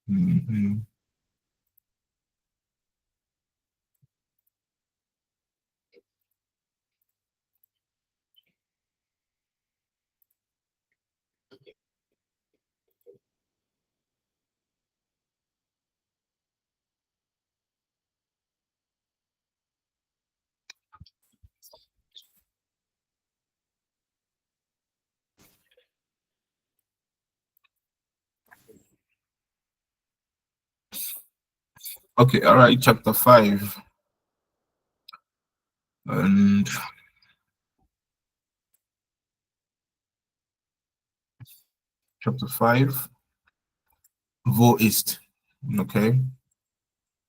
Mhm. Okay, all right, chapter 5. And chapter 5, Wo ist. Okay,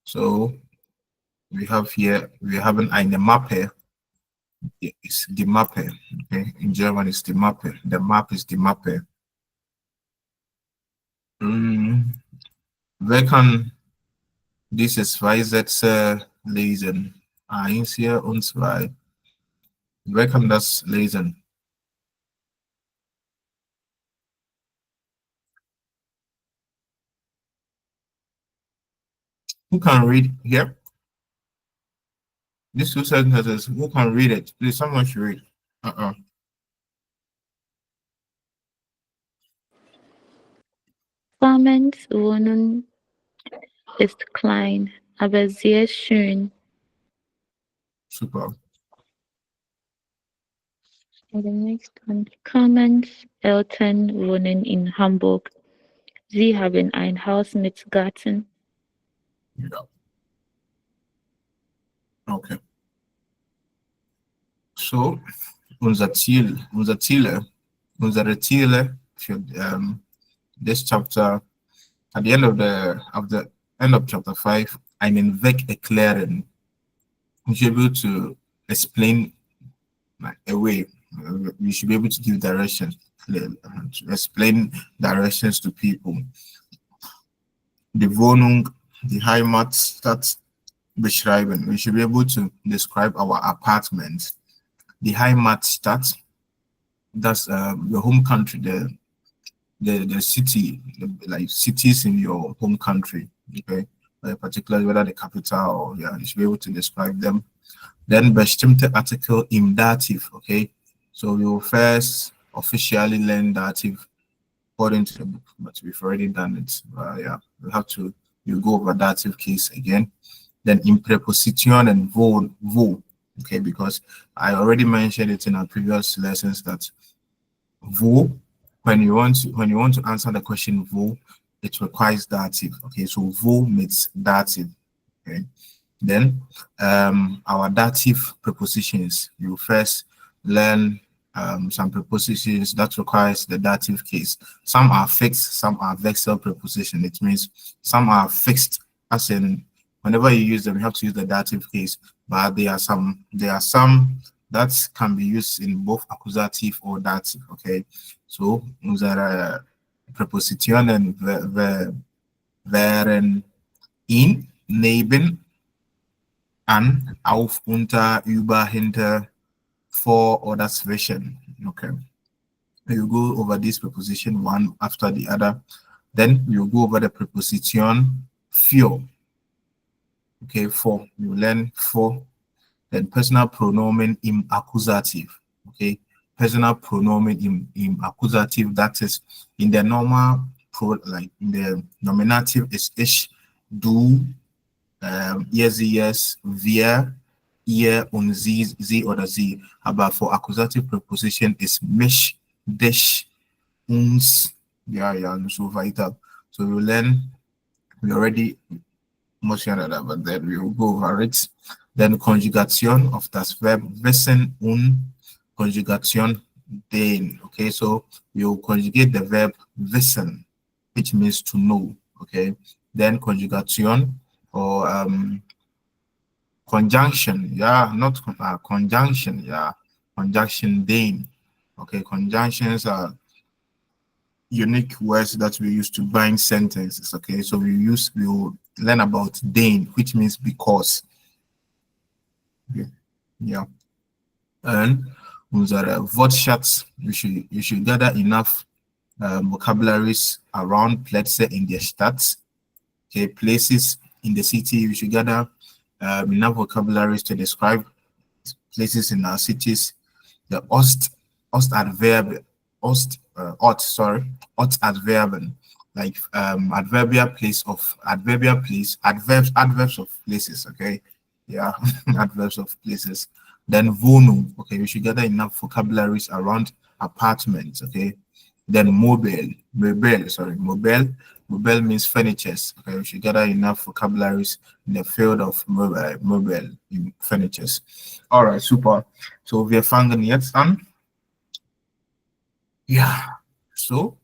so we have eine Mappe. It's die Mappe. Okay, in German it's die Mappe. The map is die Mappe. Wer kann diese zwei Sätze lesen? Eins hier und zwei. Wer kann das lesen? Who can read here? These two sentences, who can read it? Please, someone should read. Uh-uh. Carmens Wohnung ist klein, aber sehr schön. Super. And the next one. Carmens Eltern wohnen in Hamburg. Sie haben ein Haus mit Garten. Ja. Okay. So, unsere Ziele für this chapter, at the end of the end of chapter 5, einen Weg erklären. We should be able to explain a way. We should be able to give directions, to explain directions to people. Die Wohnung, die Heimatstadt beschreiben. We should be able to describe our apartment. Die Heimatstadt, that's your home country, the city, like cities in your home country, okay? Particularly whether the capital or yeah, you should be able to describe them. Then bestimmte Artikel im Dativ, okay? So we will first officially learn Dativ according to the book, but we've already done it. Yeah, we have to you go over Dativ case again. Then in preposition and vo, okay, because I already mentioned it in our previous lessons that vo, when you want to answer the question vo, it requires dative. Okay, so vo means dative. Okay, then our dative prepositions. You first learn some prepositions that requires the dative case. Some are fixed, some are vexel preposition. It means some are fixed, as in whenever you use them, you have to use the dative case. But there are some that can be used in both accusative or dative. Okay, so unsere Präpositionen wären in, neben, an, auf, unter, über, hinter, vor or dazwischen. Okay. You go over this preposition one after the other. Then you go over the preposition für. Okay, for. You learn for. Then personal pronomen im accusative. Okay, personal pronomen im accusative. That is in the normal like in the nominative is ich, du, yes, wir, ihr und sie oder sie. Aber for accusative preposition is mich, dich, uns, ja, und so weiter. So we learn, we already mentioned that, but then we will go over it. Then conjugation of das Verb wissen und Conjugation den. Okay, so you conjugate the verb wissen, which means to know. Okay, then conjugation or conjunction, yeah, not conjunction, yeah, conjunction den. Okay, conjunctions are unique words that we use to bind sentences. Okay, so we will learn about den, which means because. Okay. Yeah, and unsere Wortschatz, you should gather enough vocabularies around Plätze in der Stadt. Okay, places in the city. We should gather enough vocabularies to describe places in our cities. The Ost adverb, Ort adverben, like adverbs of places. Okay, yeah, adverbs of places. Then Wohnung. Okay, we should gather enough vocabularies around apartments. Okay, then mobile means furnitures. Okay, we should gather enough vocabularies in the field of mobile in furnitures. All right, super. So wir fangen jetzt an. Ja, so.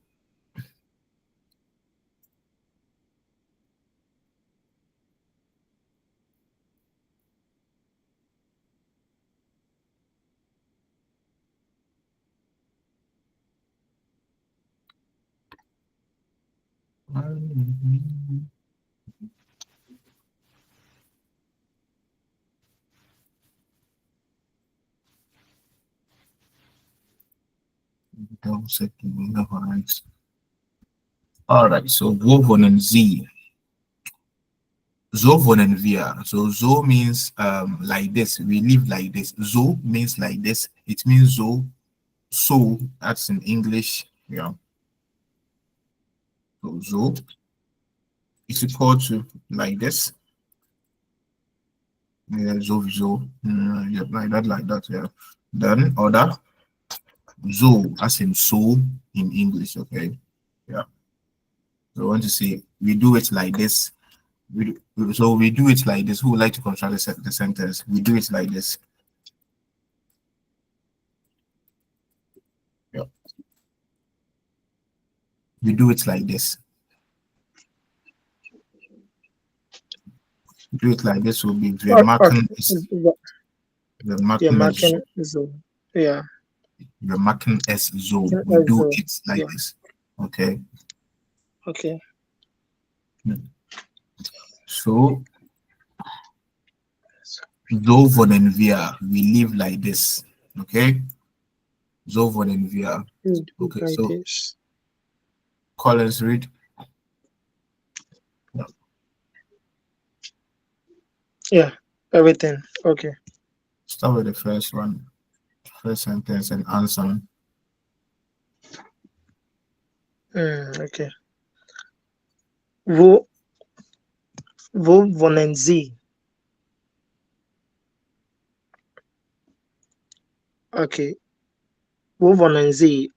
All right, so wo wohnen Sie? So wohnen wir. So means like this. We live like this. So means like this. It means so. That's in English. Yeah. So is equal to like this. Yeah, so. Yeah, like that. Yeah. Then other so as in so in English. Okay. Yeah. So I want to say we do it like this. So we do it like this. Who would like to construct the sentence? We do it like this. Yeah. We do it like this. Do it like this will be wir machen es. Wir machen es so. Yeah. Wir machen es so. We do it like this. Okay. Okay. So wohnen wir. We live like this. Okay. So wohnen wir. Okay. Like so this. Collins, read. Yeah, everything. Okay. Start with the first one, first sentence, and answer. Okay. Wo wohnen Sie? Okay. Wo wohnen Sie?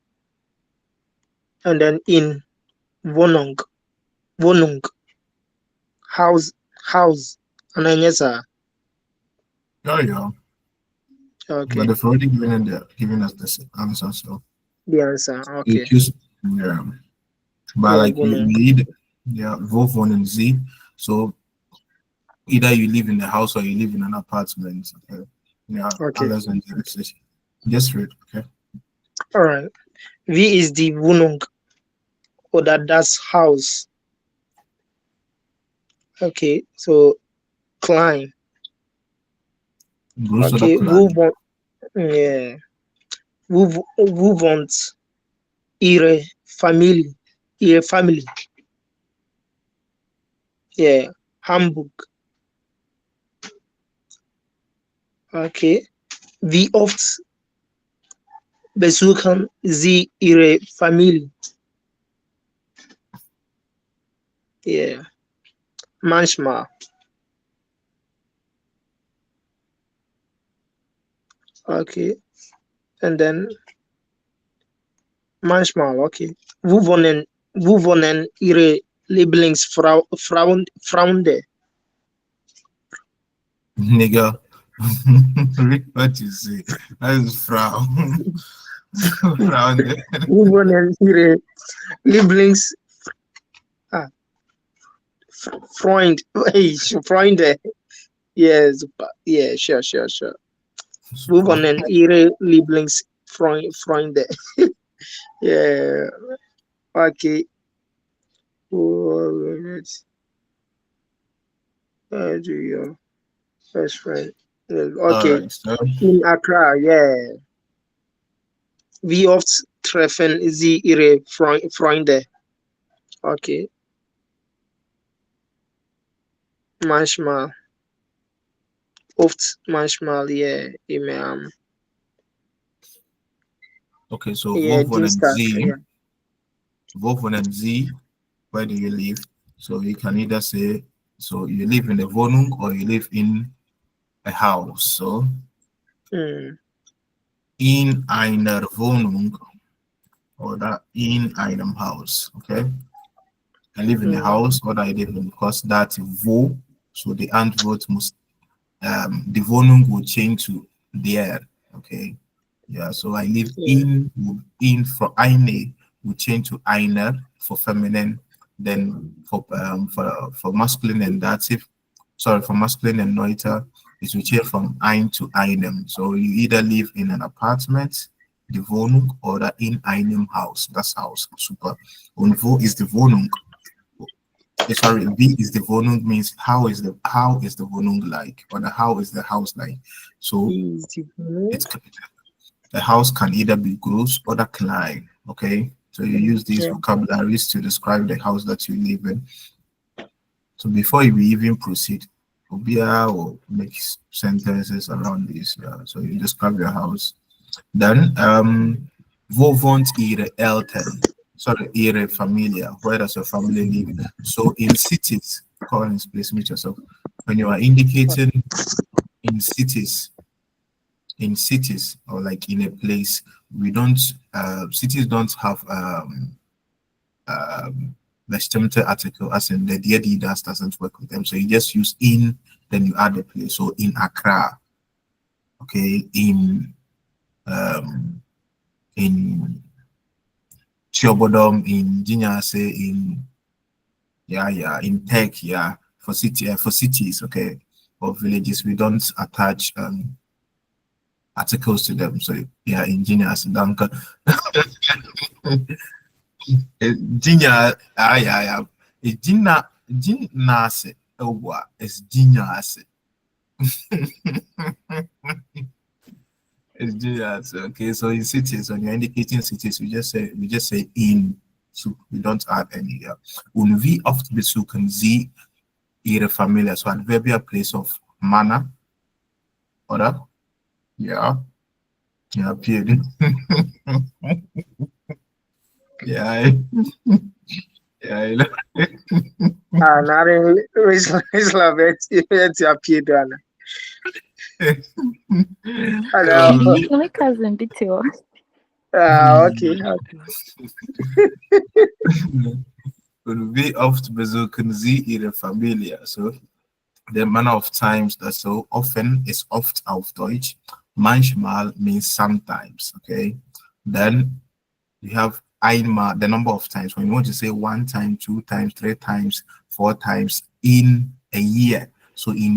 And then in Wohnung. House. And then yes, sir. Oh yeah. Okay. But they've already given us this answer, so The answer. Okay. Choose, yeah. But Yeah, like we Wohnung. need, yeah, wo wohnen Sie? So either you live in a house or you live in an apartment. Okay. Yeah. Okay. Just read. Okay. All right. Wie is die Wohnung oder das Haus? Okay, so klein. Okay, wo wohnt Ihre Familie? Yeah, Hamburg. Okay. Wie oft besuchen Sie Ihre Familie? Yeah. Manchmal. Okay. And then manchmal, okay. Wo wohnen Ihre Lieblingsfreunde? Nigga. What you say? That is Frau. Wo wohnen Ihre Freunde? Yes, yeah, sure. Wo wohnen Ihre Lieblingsfreunde? Yeah, okay. Do your best friend? Okay. Right, so. In Accra, yeah. Wie oft treffen Sie Ihre Freunde? Okay. manchmal. Oft manchmal, yeah, Okay, so yeah, Dienstag, yeah. Z, where do you live? So you can either say, so you live in a Wohnung or you live in a house. So in einer Wohnung oder in einem Haus. Okay, I live in a house or I live in, because that wo, so the Antwort must the Wohnung will change to der. Okay, yeah. So I live in for eine will change to einer for feminine, then for masculine and dative. Sorry, for masculine and neuter, it will change from ein to einem. So you either live in an apartment, the Wohnung, or in einem Haus. That's house. Super. Und wo is the Wohnung? Sorry, V is the Wohnung means how is the Wohnung like, or how is the house like. So it's the house can either be gross or the klein. Okay, so you use these vocabularies to describe the house that you live in. So before you even proceed, Obia will make sentences around this. Yeah. So you describe your house. Then wo wohnt Ihre Eltern? Sorry, Ihre Familie. Where does your family live? So in cities, Collins, please mute yourself. When you are indicating in cities or like in a place, we don't cities don't have bestimmte article, as in the DDS doesn't work with them. So you just use in, then you add the place. So in Accra, okay, in Chiobodom, in Jinyase, in in Tech, for cities, okay, or villages, we don't attach articles to them. So in Jinyase, Danka. Jinya, Jinnase, it's Jinyase. It's Jinyase. Okay, so in cities, when you're indicating cities, we just say in. So we don't add any. Und wie oft besuchen Sie Ihre Familie? So adverbial place of manner, oder? Ja, period. Yeah. Nare Isla appear Dana. My cousin detail. Okay. Und wie oft besuchen Sie Ihre Familie? So the manner of times, that so often is oft auf Deutsch. Manchmal means sometimes. Okay, then you have einmal, the number of times. When you want to say 1 time, 2 times, 3 times, 4 times in a year. So in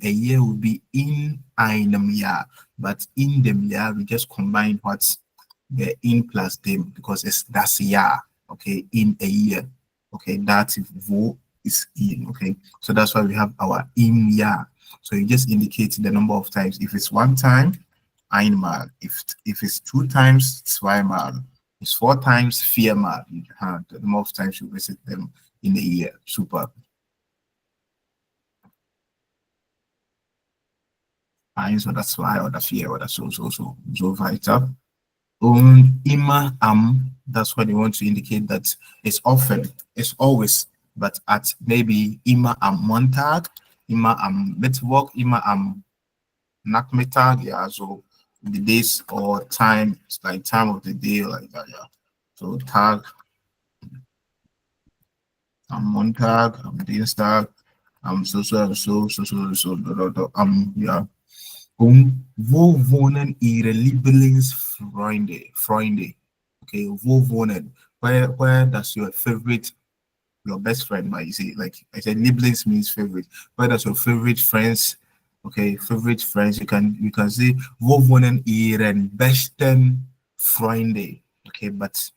a year will be in einem Jahr, but in dem Jahr we just combine what's the in plus dem, because it's das Jahr. Okay, in a year. Okay, that's wo is in. Okay, so that's why we have our im Jahr. So you just indicate the number of times. If it's 1 time, einmal. If it's 2 times, zweimal. It's 4 times, viermal. The number of times you visit them in a year. Super. Eins oder zwei oder vier oder so weiter. Und immer am, that's what you want to indicate that it's often, it's always, but at maybe immer am Montag, immer am Mittwoch, immer am Nachmittag, so the days or time, it's like time of the day, like that, So Tag, am Montag, am Dienstag, so, wo wohnen Ihre Lieblingsfreunde? Okay, wo wohnen? Where does your best friend, but you see, like I said, Lieblings means favorite. Where does your favorite friends? Okay, favorite friends. You can say wo wohnen Ihren besten Freunde? Okay, but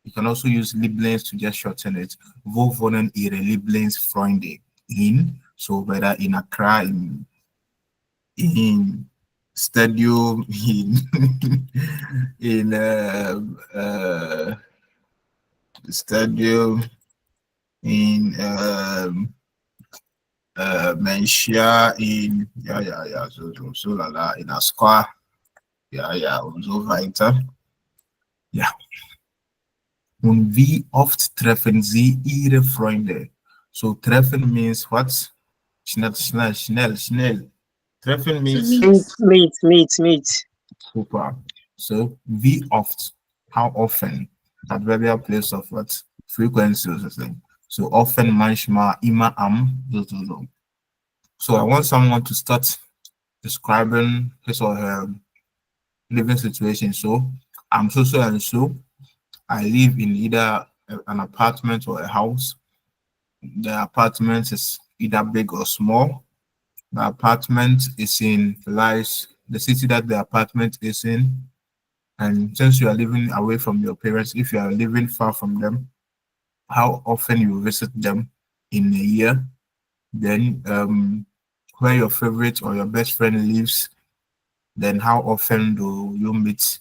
you can also use Lieblings to just shorten it. Wo wohnen Ihre Lieblingsfreunde? So whether in Accra, in stadium, in the stadium, in Menschia in so lala in a square. Und so weiter. Ja. Und wie oft treffen Sie Ihre Freunde? So treffen means what? Schnell. Treffen To means meet. super. So wie oft? How often? Adverbial place of what? Frequency or something. So often, manchmal, immer, am, so. So I want someone to start describing his or her living situation. So I'm so and so. I live in either an apartment or a house. The apartment is either big or small. The apartment is in the city that the apartment is in. And since you are living away from your parents, if you are living far from them, how often you visit them in a year? Then where your favorite or your best friend lives, then how often do you meet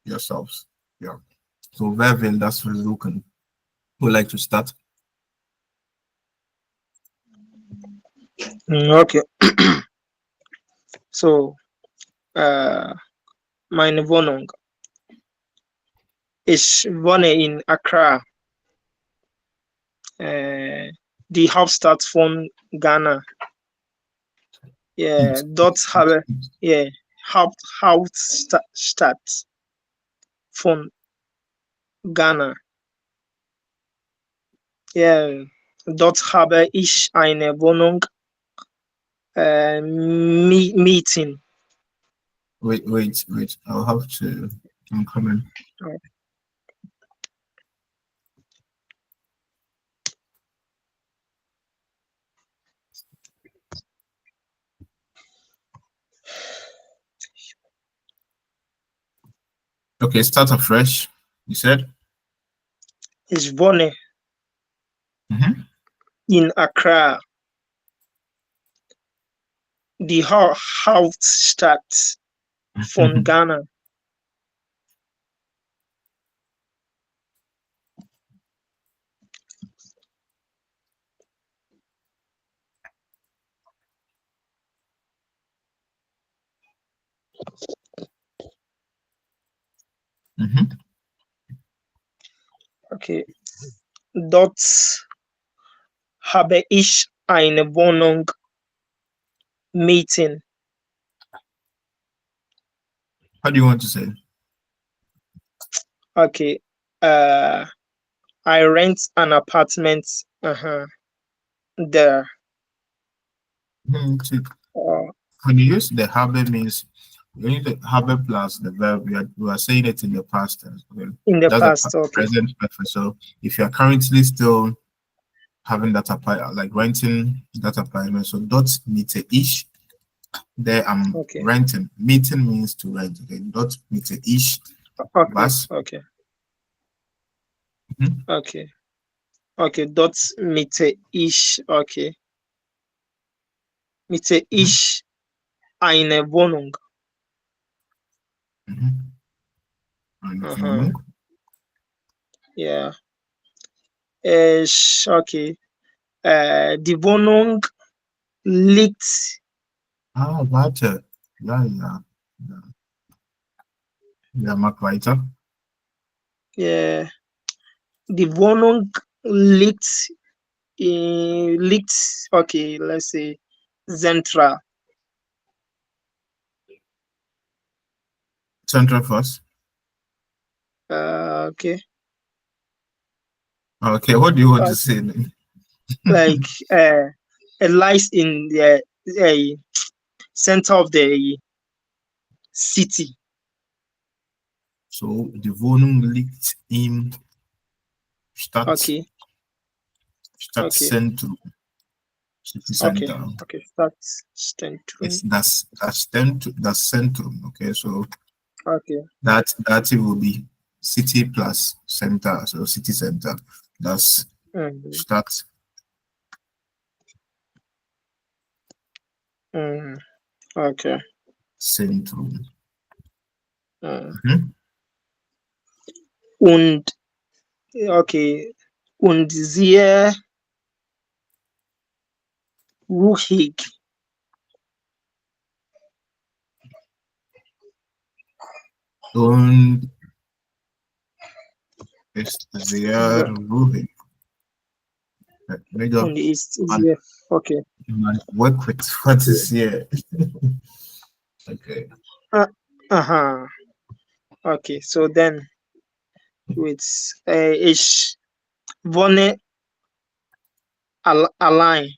yourselves? Yeah. So wer will das versuchen? Who would like to start? Okay. So, meine Wohnung. Ich wohne in Accra, die Hauptstadt von Ghana. Ja, dort habe Hauptstadt von Ghana. Ja, dort habe ich eine Wohnung mieten. Wait. I'll have to. I'm coming. Okay, start afresh. You said? Ich wohne in Accra, die Hauptstadt von Ghana. Okay. Dort habe ich eine Wohnung mieten. How do you want to say? Okay. I rent an apartment there. When you use the habe means when you use the habe plus the verb, we are saying it in the past tense. Okay? In the That's past, the present perfect. So if you are currently still having that apartment, like renting that apartment, so dot meter ish. There I'm renting. Meeting means to rent. Okay, dot meter ish. Okay. Okay. Dot meter ish. Okay. Meter ish eine Wohnung. Eine Wohnung. Ja. Okay. Die Wohnung liegt. Warte. Ja. Ja, mach weiter. Ja. Die Wohnung liegt, okay, let's say, central. Central first. Okay. Okay, what do you want to say then? Like, it lies in the center of the city. So, die Wohnung liegt im Stadtzentrum. City Center. Okay, Stadtzentrum. It's das Zentrum. Okay, so that will be city plus center, so city center. That's Stadt. Okay. Zentrum. Und okay, und sehr ruhig, Und ist sehr v- ruhig. Nigga, und ist man, sehr, okay. man work with what is here. Okay. Uh-huh. Okay, so then with ich wohne allein.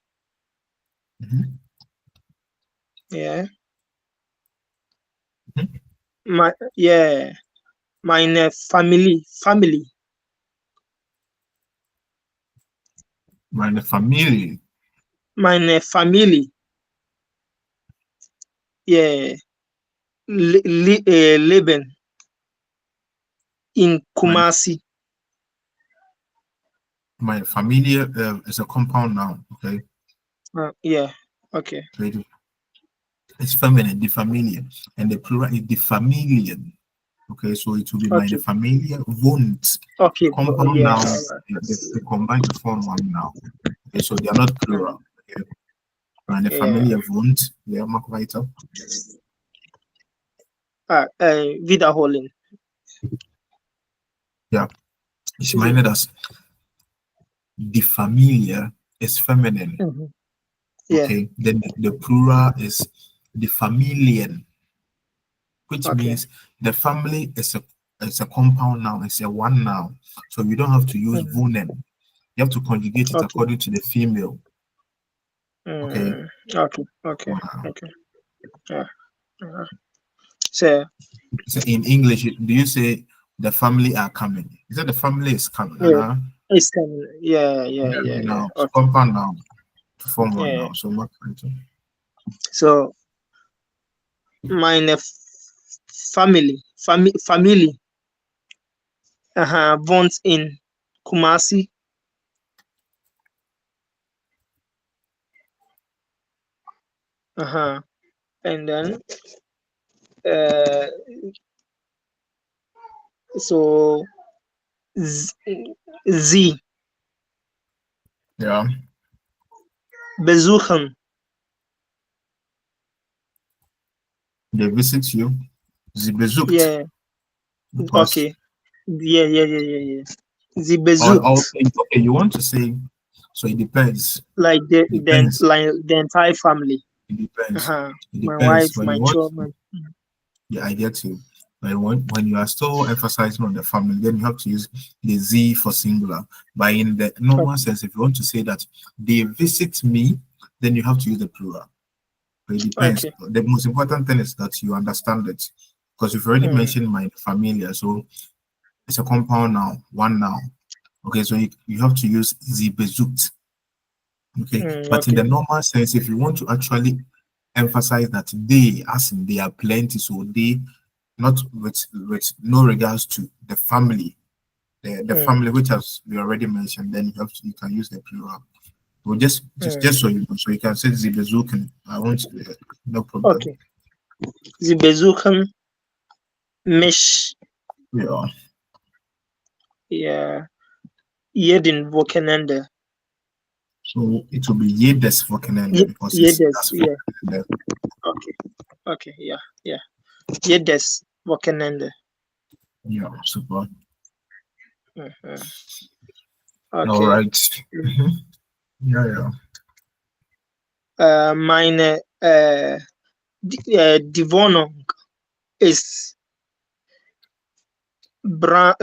Mhm. Yeah. Mhm. Yeah, meine family. Meine Familie. Meine Familie. Yeah. Leben in Meine, Kumasi. meine Familie is a compound noun. Okay. Yeah. Okay. So it's feminine, the familia, and the plural is the familien. Okay, so it will be meine Okay. Familie wohnt. Okay. Compound Yeah. nouns, they combine to form one noun. Okay, so they are not plural. Okay. Meine Yeah. Familie wohnt. Ja, mach weiter. Wiederholen. Ja, ich meine, dass die Familie is feminine. Mhm. Yeah. Okay, then the plural is the Familien, which Okay. means the family is a compound noun, it's a one noun. So you don't have to use Mhm. wohnen. You have to conjugate it Okay. according to the female. Okay. Okay. Okay. Wow. Okay. Yeah. So So in English, do you say the family are coming? You said the family is coming. yeah, it's coming. Yeah. Yeah, Yeah. now Okay. compound noun to form one Yeah. now. So what So meine family wohnt in Kumasi. And then uh, so sie yeah, besuchen. they visit you. Sie besucht. Yeah. Because Okay. Yeah. Sie or besucht okay, you want to say so it depends. like Depends. the entire family. It depends. It My wife, depends when my you want. children. Yeah, I get you. But when you are still emphasizing on the family, then you have to use the Z for singular. But in the normal sense, if you want to say that they visit me, then you have to use the plural. But it depends. Okay. The most important thing is that you understand it. Because you've already mentioned my familia, so it's a compound noun, one noun. Okay, so you have to use the besucht. Okay, but in Okay. the normal sense, if you want to actually emphasize that they, as in they are plenty, so they, not with no regards to the family, the family which has we already mentioned, then you can use the plural. Well, just so you know, so you can say the besuchen. I want no problem. Okay. Sie besuchen mich Yeah. ja jeden Wochenende. So it will be jedes Wochenende because it's Jedes, that's yeah. Wochenende. Okay, yeah. Jedes Wochenende. Yeah, super. Mhm. All Okay. right. Mhm. Yeah. Meine die Wohnung ist brown.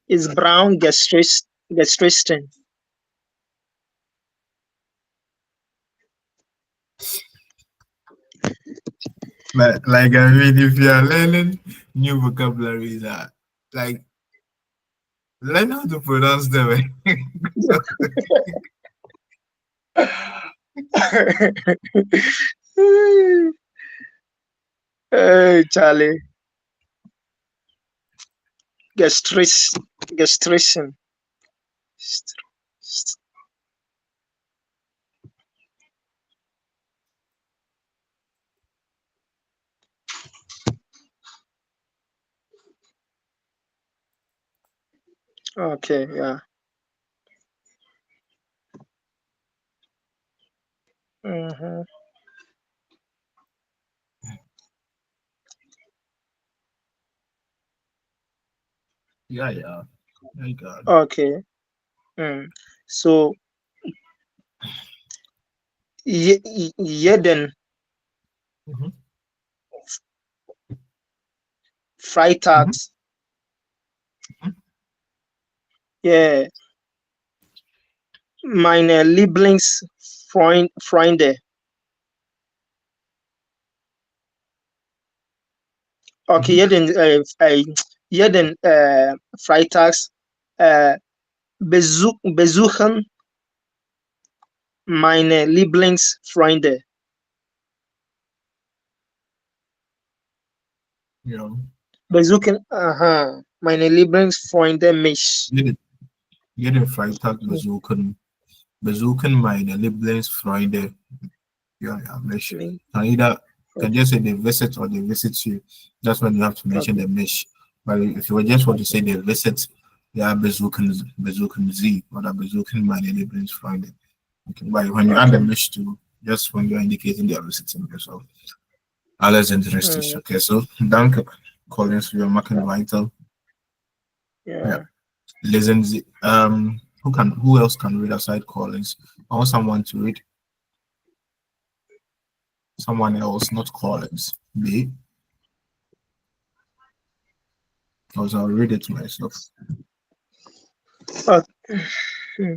Ist brown gestrichen. Like I mean, if you are learning new vocabularies, like learn how to pronounce them. Hey, Charlie. Gestrichen. Okay, yeah. Mhm. Yeah, yeah. My God. Okay. So jeden Mm-hmm. Mm-hmm. Freitags. Yeah. Meine Lieblingsfreunde. Okay, Mm-hmm. jeden Freitags besuchen meine Lieblingsfreunde. Yeah. Besuchen, aha, meine Lieblingsfreunde mich. Jeden, jeden Freitag besuchen meine Lieblingsfreunde. Yeah, yeah, Mish. Can either can just say they visit or they visit you. That's when you have to mention Okay. the Mish. But if you were just want to say they visit, yeah, besuchen sie oder besuchen meine Lieblingsfreunde. Okay. But when you add the Okay. Mish to just when you're indicating they are visiting yourself. Alles interessant. Mm, Okay, so danke, Collins, für machen weiter. Yeah. yeah. Listen, who else can read aside Collins? I want someone to read. Someone else, not Collins. B. Because I'll read it myself. Uh, hmm.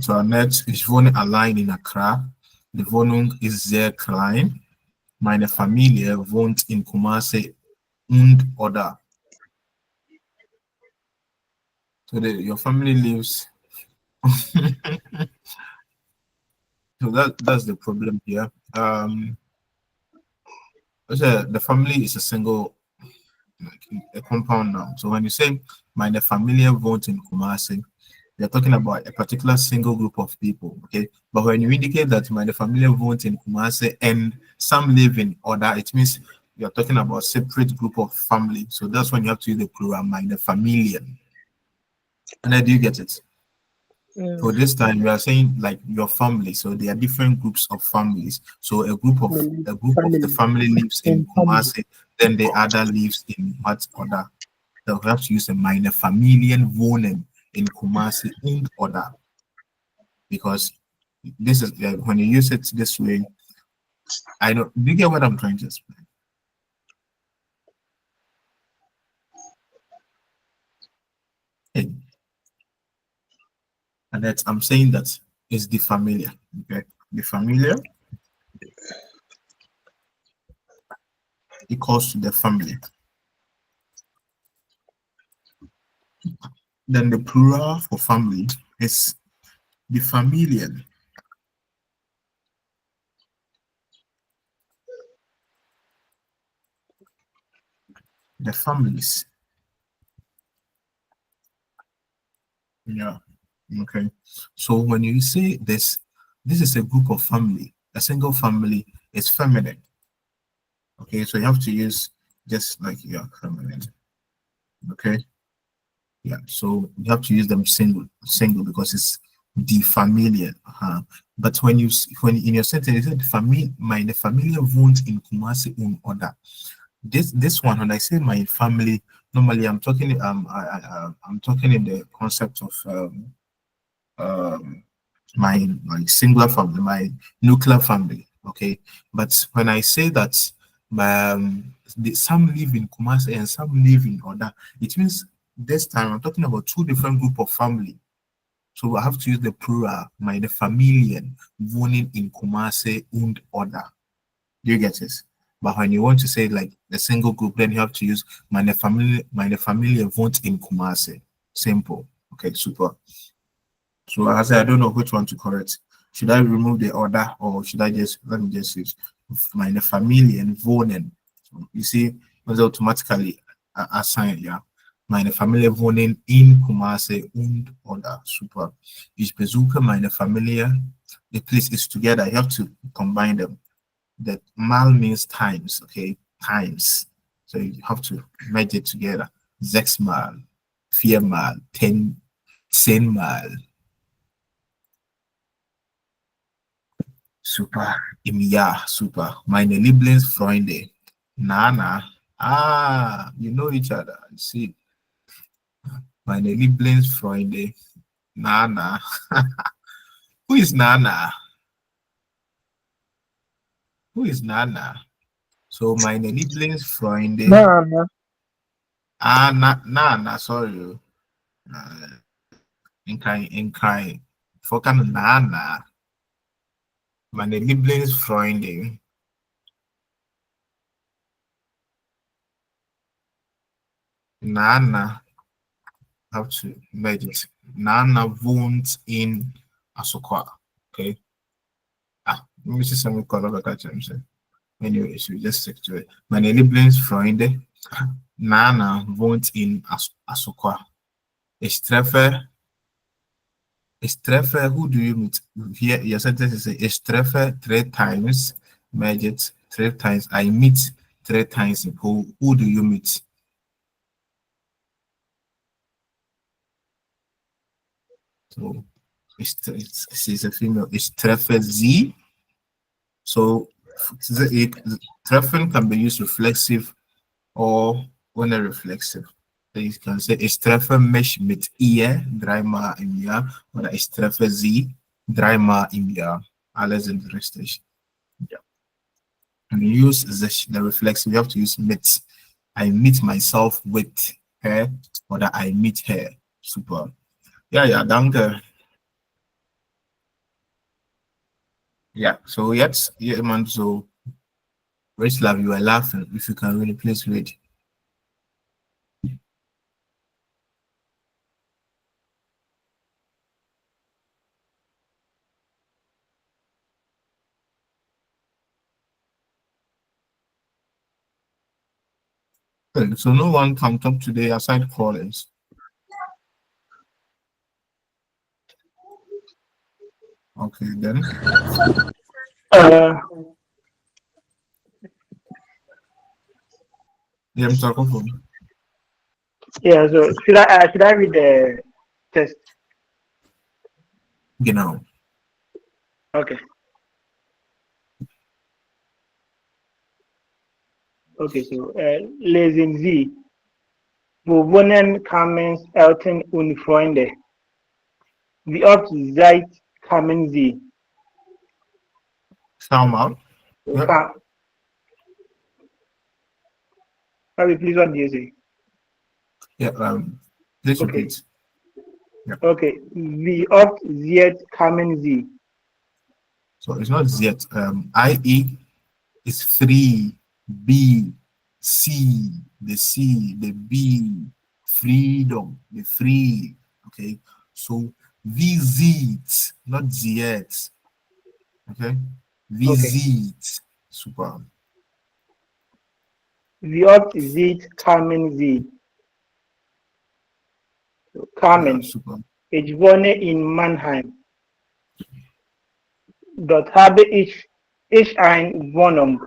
So next, ich wohne allein in Accra. Die Wohnung ist sehr klein. Meine Familie wohnt in Kumasi und oder. So your family lives. So that's the problem here. The family is a single, like a compound noun. So when you say meine Familie wohnt in Kumasi, you're talking about a particular single group of people, okay? But when you indicate that my family vote in Kumasi and some live in other, it means you're talking about separate group of family. So that's when you have to use the plural, my familian. And then do you get it? So Mm. this time you are saying like your family. So there are different groups of families. So a group of the Family. family lives in And family. Kumasi, then the other lives in what other? So we have to use a minor familian wohnen in Kumasi and other. Because this is when you use it this way, I know. Do you get what I'm trying to explain? Hey, and that I'm saying that is the familiar. Okay, the familiar equals to the family. Then the plural for family is the familiar. The families. Yeah. Okay. So when you say this is a group of family. A single family is feminine. Okay, so you have to use just like yeah, feminine. Okay. Yeah, so you have to use them single because it's the familiar. But when in your sentence you said family, the familiar wound in Kumasi in order. This one when I say my family, normally I'm talking in the concept of um my singular family, my nuclear family. Okay, but when I say that some live in Kumasi and some live in Oda, it means this time I'm talking about two different group of family. So I have to use the plural, my the Familien wohnen in Kumasi und Oda. Do you get it? But when you want to say like a single group, then you have to use meine Familie wohnt in Kumasi. Simple. Okay, super. So I say I don't know which one to correct. Should I remove the order, or should I just let me just use meine Familien wohnen? So you see, was automatically assigned, yeah. Meine Familie wohnen in Kumasi und oder super. Ich besuche meine Familie. The place is together. You have to combine them. That mal means times, okay? Times. So you have to merge it together. Sechsmal, viermal, 10mal. Super. Im Jahr, super. Meine Lieblingsfreunde. Nana. Ah, you know each other. I see. Meine Lieblingsfreunde. Nana. Who is Nana? Who is Nana? So meine Lieblingsfreunde. No. Ah, Nana, sorry. In crying. Fokan Nana. Meine Lieblingsfreunde. Nana. Have to merge it. Nana wohnt in Asokwa. Okay. Let me see some color like that. Anyway, so we just stick to it. Meine Lieblingsfreunde. Nana wohnt in Asokwa. Ich treffe, who do you meet? Here, your sentence is ich treffe 3 times, merge it 3 times. I meet 3 times. Who do you meet? So it's a female. Ich treffe sie. So treffen can be used reflexive or reflexive. So you can say ich treffe mich mit ihr 3-mal im Jahr oder ich treffe sie 3-mal im Jahr. Alles sind richtig. Yeah. And you use the reflexive, you have to use mit. I meet myself with her or I meet her. Super. Ja, danke. Yeah, so jetzt jemand so, Love, you are laughing. If you can really please read. Okay, so no one can talk today aside Collins. Okay, then. Yeah, Mr. Kofo. Yeah, so should I read the test? Genau. Okay. Okay, so lesen Sie, wo wohnen Carmen's Eltern und Freunde? Wie oft kommen Sie? Sound out. Yep. Sorry, please, what do you say? Yeah, please Okay. repeat. Yep. Okay, wie oft kommen Sie? So it's not yet. IE is 3, B, C, the B, freedom, the free. Okay, so visit, not yet. Okay, visit. Okay. Super. Wie oft kommen Sie? Carmen. Yeah, super. Ich wohne in Mannheim. Dort habe ich eine Wohnung.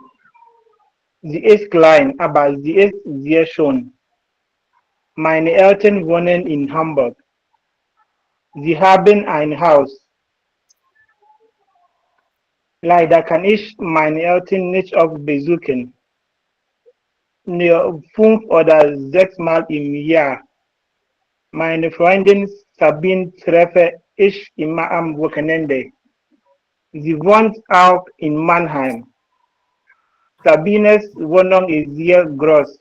Sie ist klein, aber sie ist sehr schön. Meine Eltern wohnen in Hamburg. Sie haben ein Haus. Leider kann ich meine Eltern nicht oft besuchen. Nur 5 oder 6 Mal im Jahr. Meine Freundin Sabine treffe ich immer am Wochenende. Sie wohnt auch in Mannheim. Sabines Wohnung ist sehr groß.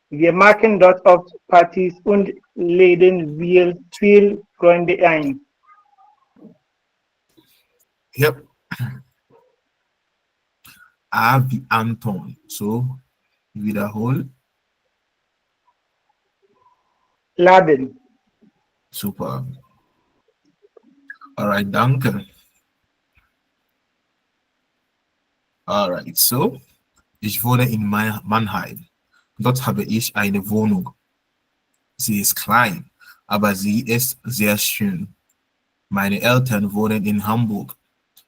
Wir machen dort oft Partys und laden viel Freunde ein. Yep. A wie Anton. So, wiederhol. Laden. Super. All right, danke. Alright, so ich wohne in Mannheim. Dort habe ich eine Wohnung. Sie ist klein, aber sie ist sehr schön. Meine Eltern wohnen in Hamburg.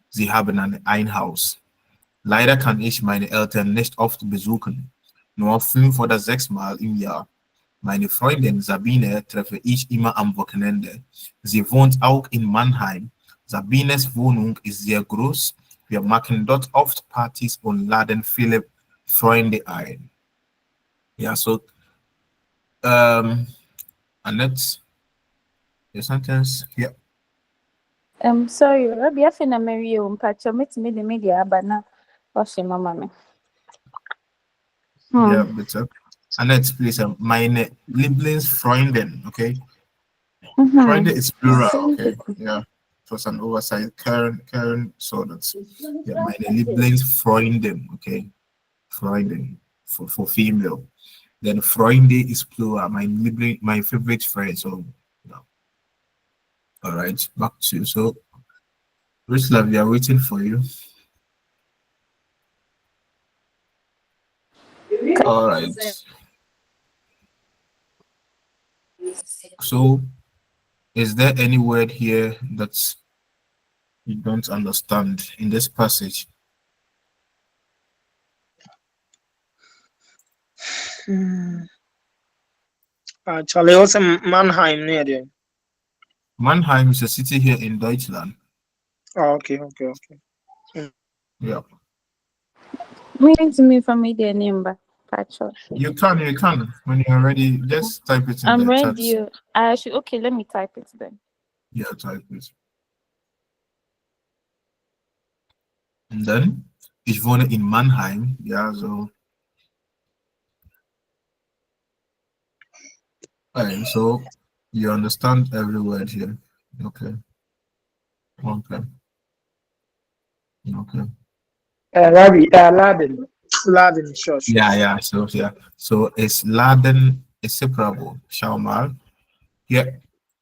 Sie haben ein Haus. Leider kann ich meine Eltern nicht oft besuchen, nur 5 oder 6 Mal im Jahr. Meine Freundin Sabine treffe ich immer am Wochenende. Sie wohnt auch in Mannheim. Sabines Wohnung ist sehr groß. Wir machen dort oft Partys und laden viele Freunde ein. Ja, so, Annette, your sentence here. Sorry, Rabbi, I feel Mary you patch me to me the media, but now what's your mama? Ja, bitte. Annette, please, meine Lieblingsfreundin, okay? Freunde is plural, okay? Yeah, it was an oversight. Karen, so that's, yeah, meine Lieblingsfreundin, okay? Freundin, for female. Then Freunde is plural, my favorite friend, so, you know. All right, back to you. So, Rislav, we are waiting for you. All right. So, is there any word here that you don't understand in this passage? Actually, also Mannheim near there. Mannheim is a city here in Deutschland. Oh, okay. Yeah. Meaning to me from media name, but patch. You can. When you're ready, just type it in I'm the ready. chat. I should okay, let me type it then. Yeah, type it. And then, ich wohne in Mannheim. Yeah, so. Alright, so you understand every word here. Okay. Okay. Rabbi, Laden. Laden, sure. Yeah. So it's Laden is separable. Schau mal. Yeah.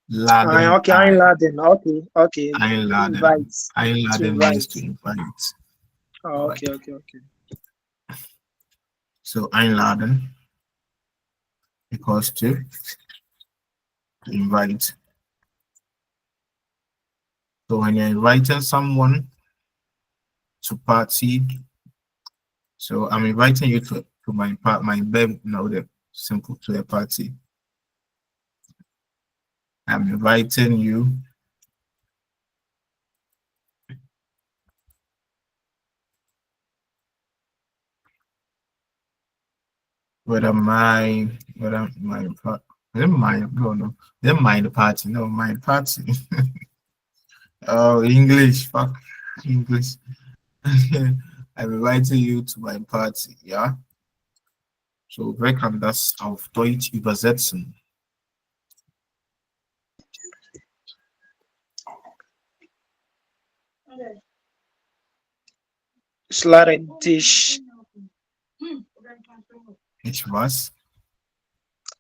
Laden. Okay, I'm Laden. Okay. Einladen. Invite. Einladen means to invite. Oh, okay. So einladen equals to invite. So when you're inviting someone to party, so I'm inviting you to my bed, the simple to a party. I'm inviting you whether my party. No, my party. Oh, English, fuck English. I'm inviting you to my party, yeah? So, wer kann das auf Deutsch übersetzen? Ich lade dich. Ich was?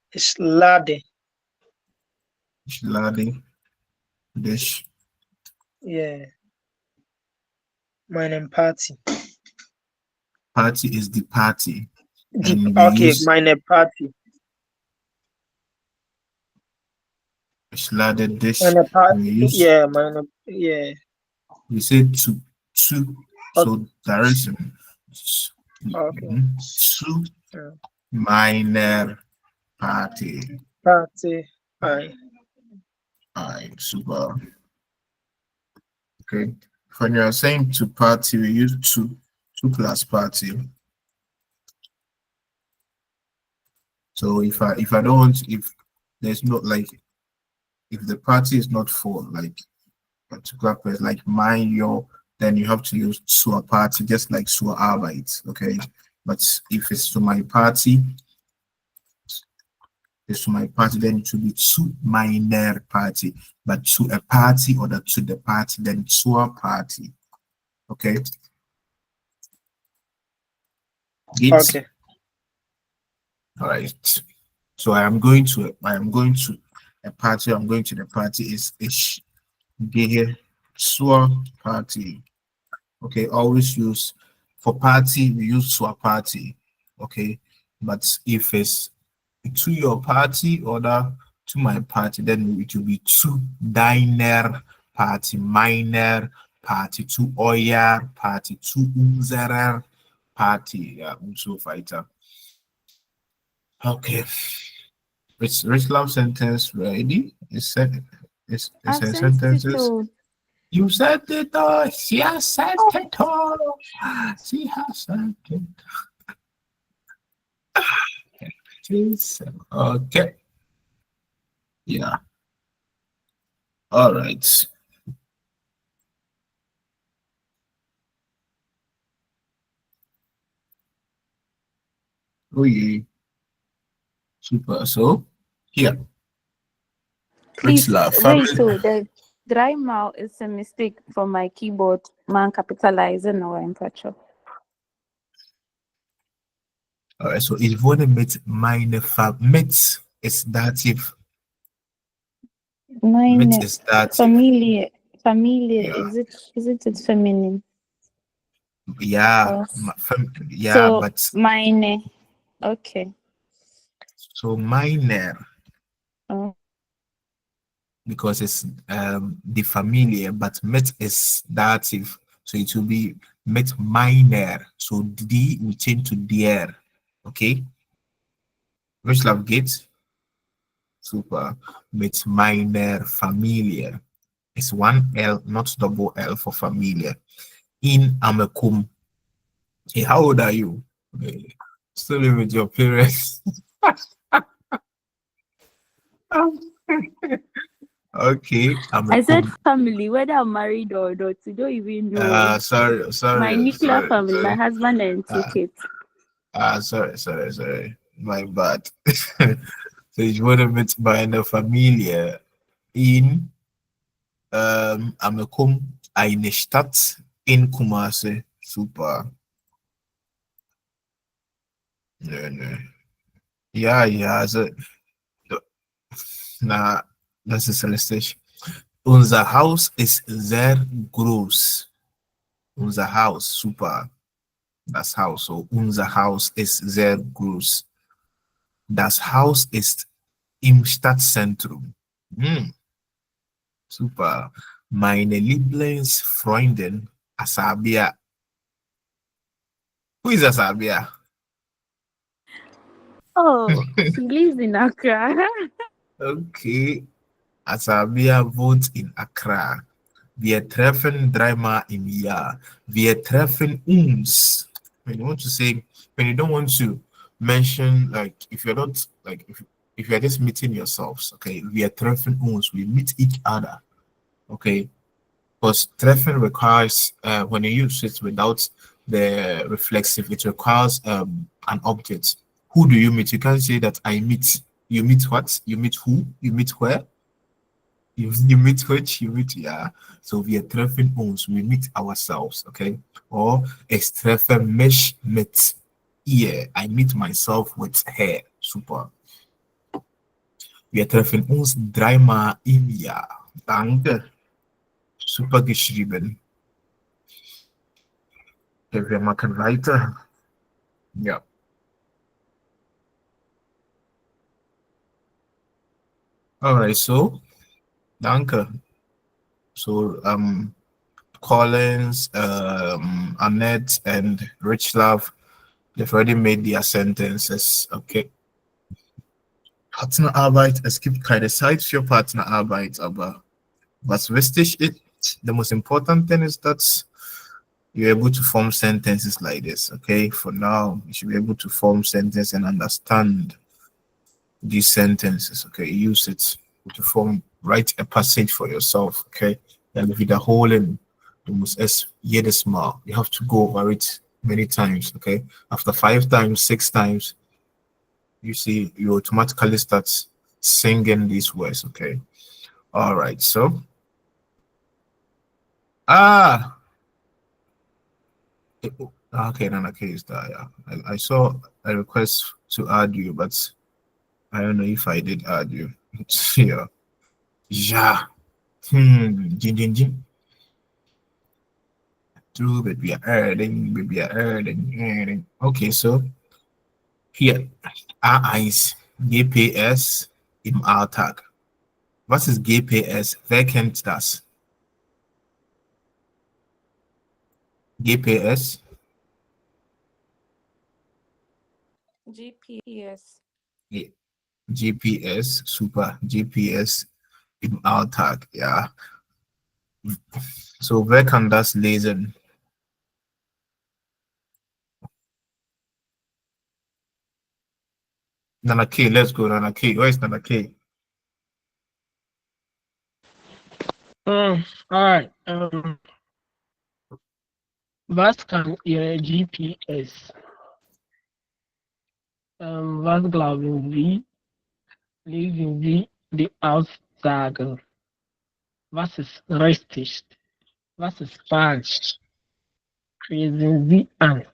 Ich lade. Ich lade dich. Yeah. Meine Party. Party is the party. Okay, meine Party. Ich lade dich. Meine Party. Yeah, yeah. We say to so direction. Okay. To meiner Party. Party. Aye, super. Okay. When you're saying to party, we use two plus party. So if I don't want, if there's not like, if the party is not for like particular place, like mine, your, then you have to use to a party, just like zur Arbeit, okay? But if it's to my party, then it should be to meiner Party. But to a party or to the party, then zur Party. Okay? Okay. All right. So I am going to a party. I'm going to the party. Is ich gehe zur Party. Okay, always use For party, we use to a party. Okay. But if it's to your party or to my party, then it will be to diner party, minor party, to oya party, to unserer party, yeah, so fighter. Okay. Rich love sentence ready? Is said is I've a sent it sentences. to. You said it all. She has said it all. She has said it. Okay. Yeah. All right. Oh yeah. Super. So here. Rich Please love wait. family. So the dry mouth is a mistake from my keyboard. Man capitalizing or in patcho. All right. So if one met meine mit is dative. Mit Mine is dative. familiar. Yeah. Is it it's feminine? Yeah. Or- Yeah. So But mine. Okay. so minor. Oh. Because it's the familiar, but met is dative, so it will be met minor. So D will change to der. Okay, which love gate? Super. Met minor familiar. It's one L, not double L for familiar. In Amakum. Hey, how old are you? Still living with your parents. Okay, I said family, whether I'm married or not. You don't even know. sorry. My nuclear family, my husband and two kids. Sorry. My bad. So ich wurde mit meiner Familie in eine Stadt in Kumasi. Super. Nö. Ja, also na, das ist richtig. Unser Haus ist sehr groß. Unser Haus, super. Das Haus, so unser Haus ist sehr groß. Das Haus ist im Stadtzentrum. Super. Meine Lieblingsfreundin Asabia. Who is Asabia? Oh, she lives in Accra. Okay. Asabia wohnt in Accra. Wir treffen dreimal im Jahr. Wir treffen uns. When you want to say, when you don't want to mention, like, if you're not, like, if you're just meeting yourselves, okay, wir treffen uns, we meet each other, okay? Because treffen requires, when you use it without the reflexive, it requires an object. Who do you meet? You can't say that I meet. You meet what? You meet who? You meet where? You meet which? You meet, yeah. So wir treffen uns, we meet ourselves, okay? Or es treffen mich mit ihr. I meet myself with her. Super. Wir treffen uns dreimal im Jahr. Danke. Super geschrieben. Okay, wir machen weiter. Ja. Alright, so danke. So Collins, Annette, and Rich Love, they've already made their sentences. Okay. Partnerarbeit, es gibt keine Zeit für Partnerarbeit, aber was wichtig ist, the most important thing is that you're able to form sentences like this. Okay, for now, you should be able to form sentences and understand these sentences. Okay, use it to form, write a passage for yourself. Okay, and wiederholen. Du musst es jedes Mal. You have to go over it many times. Okay, after 5 times, 6 times, you see, you automatically start singing these words. Okay, all right. So, okay, then okay, is that yeah. I saw a request to add you, but I don't know if I did add you. Yeah. Yeah. Jin. 2, but we are adding. Okay, so hier A1 GPS im Alltag. Was ist GPS? Wer kennt das? GPS? GPS. Ja. GPS, super. GPS im Alltag, ja. So, wer kann das lesen? Nana K, let's go, Nana K. Where is Nana K? All right. Was kann Ihr GPS? Was glauben Sie? Lesen Sie die Aussage. Was ist richtig? Was ist falsch? Kreuzen Sie an.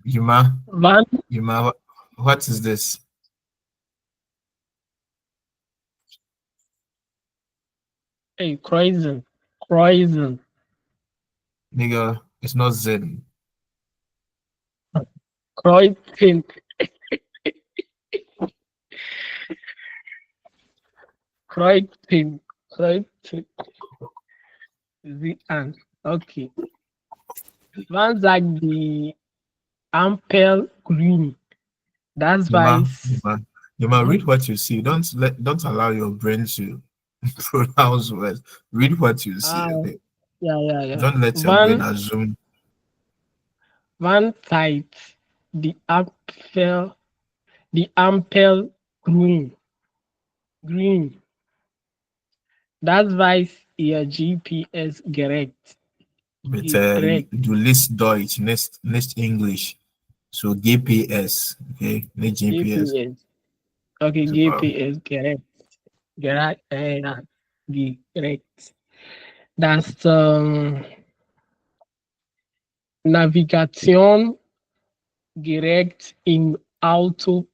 Yuma, Wann? Yuma, what is this? Hey, kreuzen. Nigga, it's not Zen. Kreuzen. Kreuzen. Sie an. Okay. Wann sagt die Ampel grün? Das weiß. Yuma, read what you see. Don't allow your brain to pronounce words. Read what you see. Okay? Yeah. Don't let your brain assume. Wann zeigt die Ampel grün? Das weiß Ihr GPS-Gerät. But du liest Deutsch, nicht English. So GPS, okay? Nicht GPS. Okay, So, GPS-Gerät. Gerät. Das Navigationsgerät im Auto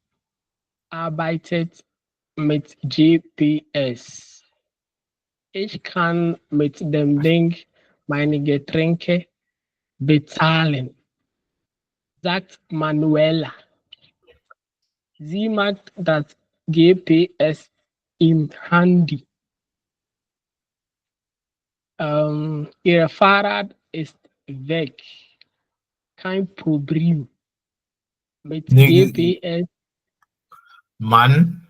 arbeitet mit GPS. Ich kann mit dem Ding meine Getränke bezahlen, sagt Manuela. Sie macht das GPS im Handy. Ihr Fahrrad ist weg. Kein Problem. Mit GPS. Mann,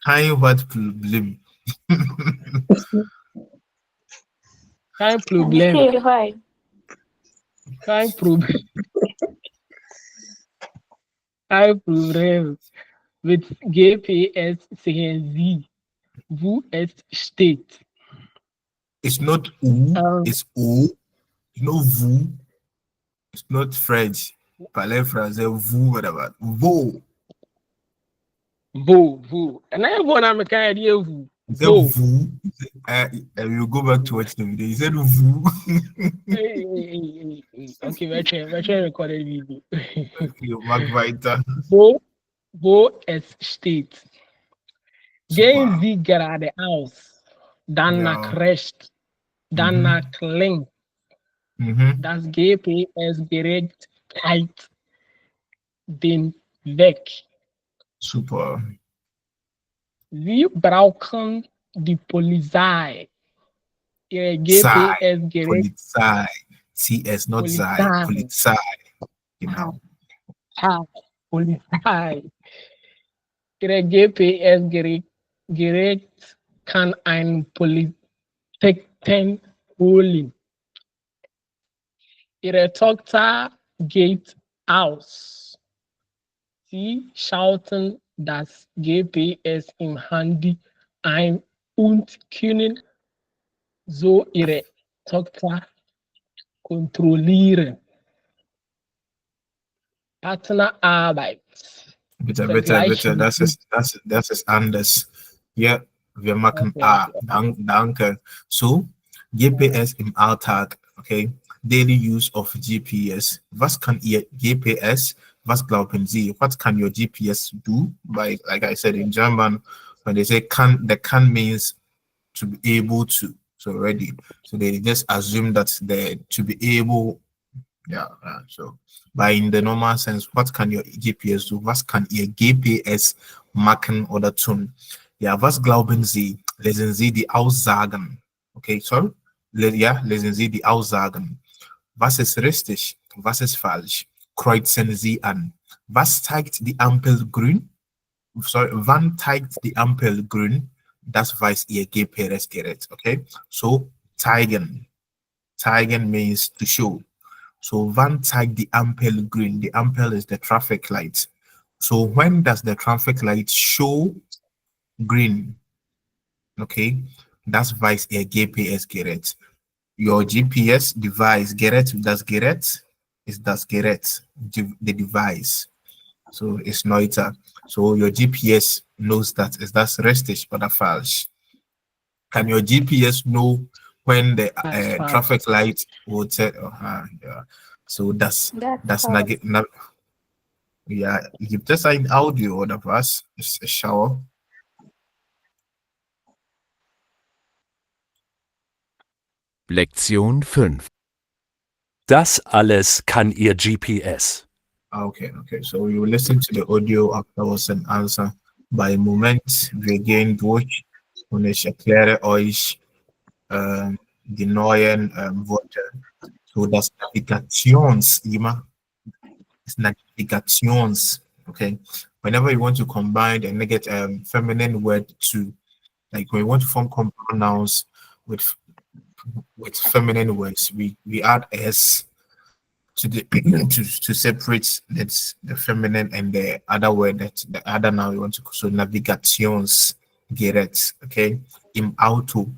kein what Problem. Kein Problem. Hi. Kein Problem. Kein Problem. Mit GPS sehen Sie, wo es steht. It's not U, it's O. It's not vous. It's not French. Parlez français, vous, whatever. Vous. Vous. And I want to make an idea of vous. He said vous. You go back to watch the video. He said vous. Hey. Okay, we're trying to record a video. You mag weiter. Wo es steht. Gehen Sie geradeaus, dann nach rechts, dann nach links. Das GPS-Gerät zeigt den Weg. Super. Sie brauchen die Polizei. Ihr GPS-Gerät. Polizei. CS, not Sei. Polizei. Genau. Polizei. Ihr GPS-Gerät kann einen Polizisten holen. Ihre Tochter geht aus. Sie schalten das GPS im Handy ein und können so ihre Tochter kontrollieren. Partnerarbeit. Bitte, das ist anders. Ja, wir machen A. Danke. So, GPS im Alltag, okay? Daily use of GPS. Was kann Ihr GPS? Was glauben Sie? What can your GPS do? Like I said in German, when they say can, the can means to be able to. So ready. So they just assume that they to be able, yeah. So by in the normal sense, what can your GPS do? What can your GPS machen oder tun? Ja, was glauben Sie? Lesen Sie die Aussagen. Okay, sorry. Ja, lesen Sie die Aussagen. Was ist richtig? Was ist falsch? Kreuzen Sie an. Was zeigt die Ampel grün? Sorry, wann zeigt die Ampel grün? Das weiß Ihr GPS-Gerät. Okay, so zeigen. Zeigen means to show. So wann zeigt die Ampel grün? The Ampel is the traffic light. So when does the traffic light show green? Okay, das weiß Ihr GPS-Gerät. Your GPS device, Gerät, das Gerät is das Gerät, the device. So it's Neuter. So your GPS knows that. Is that richtig oder falsch? Can your GPS know when the traffic light will tell? Yeah. So that's false. Ja, gibt es ein Audio oder was? Ich schaue. Lektion 5. Das alles kann Ihr GPS. Okay. So you listen to the audio afterwards and answer. Bei Moment, wir gehen durch und ich erkläre euch die neuen Worte. So das Navigations, okay? Whenever you want to combine a negative feminine word to, like when we want to form compound nouns with feminine words, we add s to the to separate the feminine and the other word, that the other noun we want to. So Navigationsgerät, okay? Im Auto.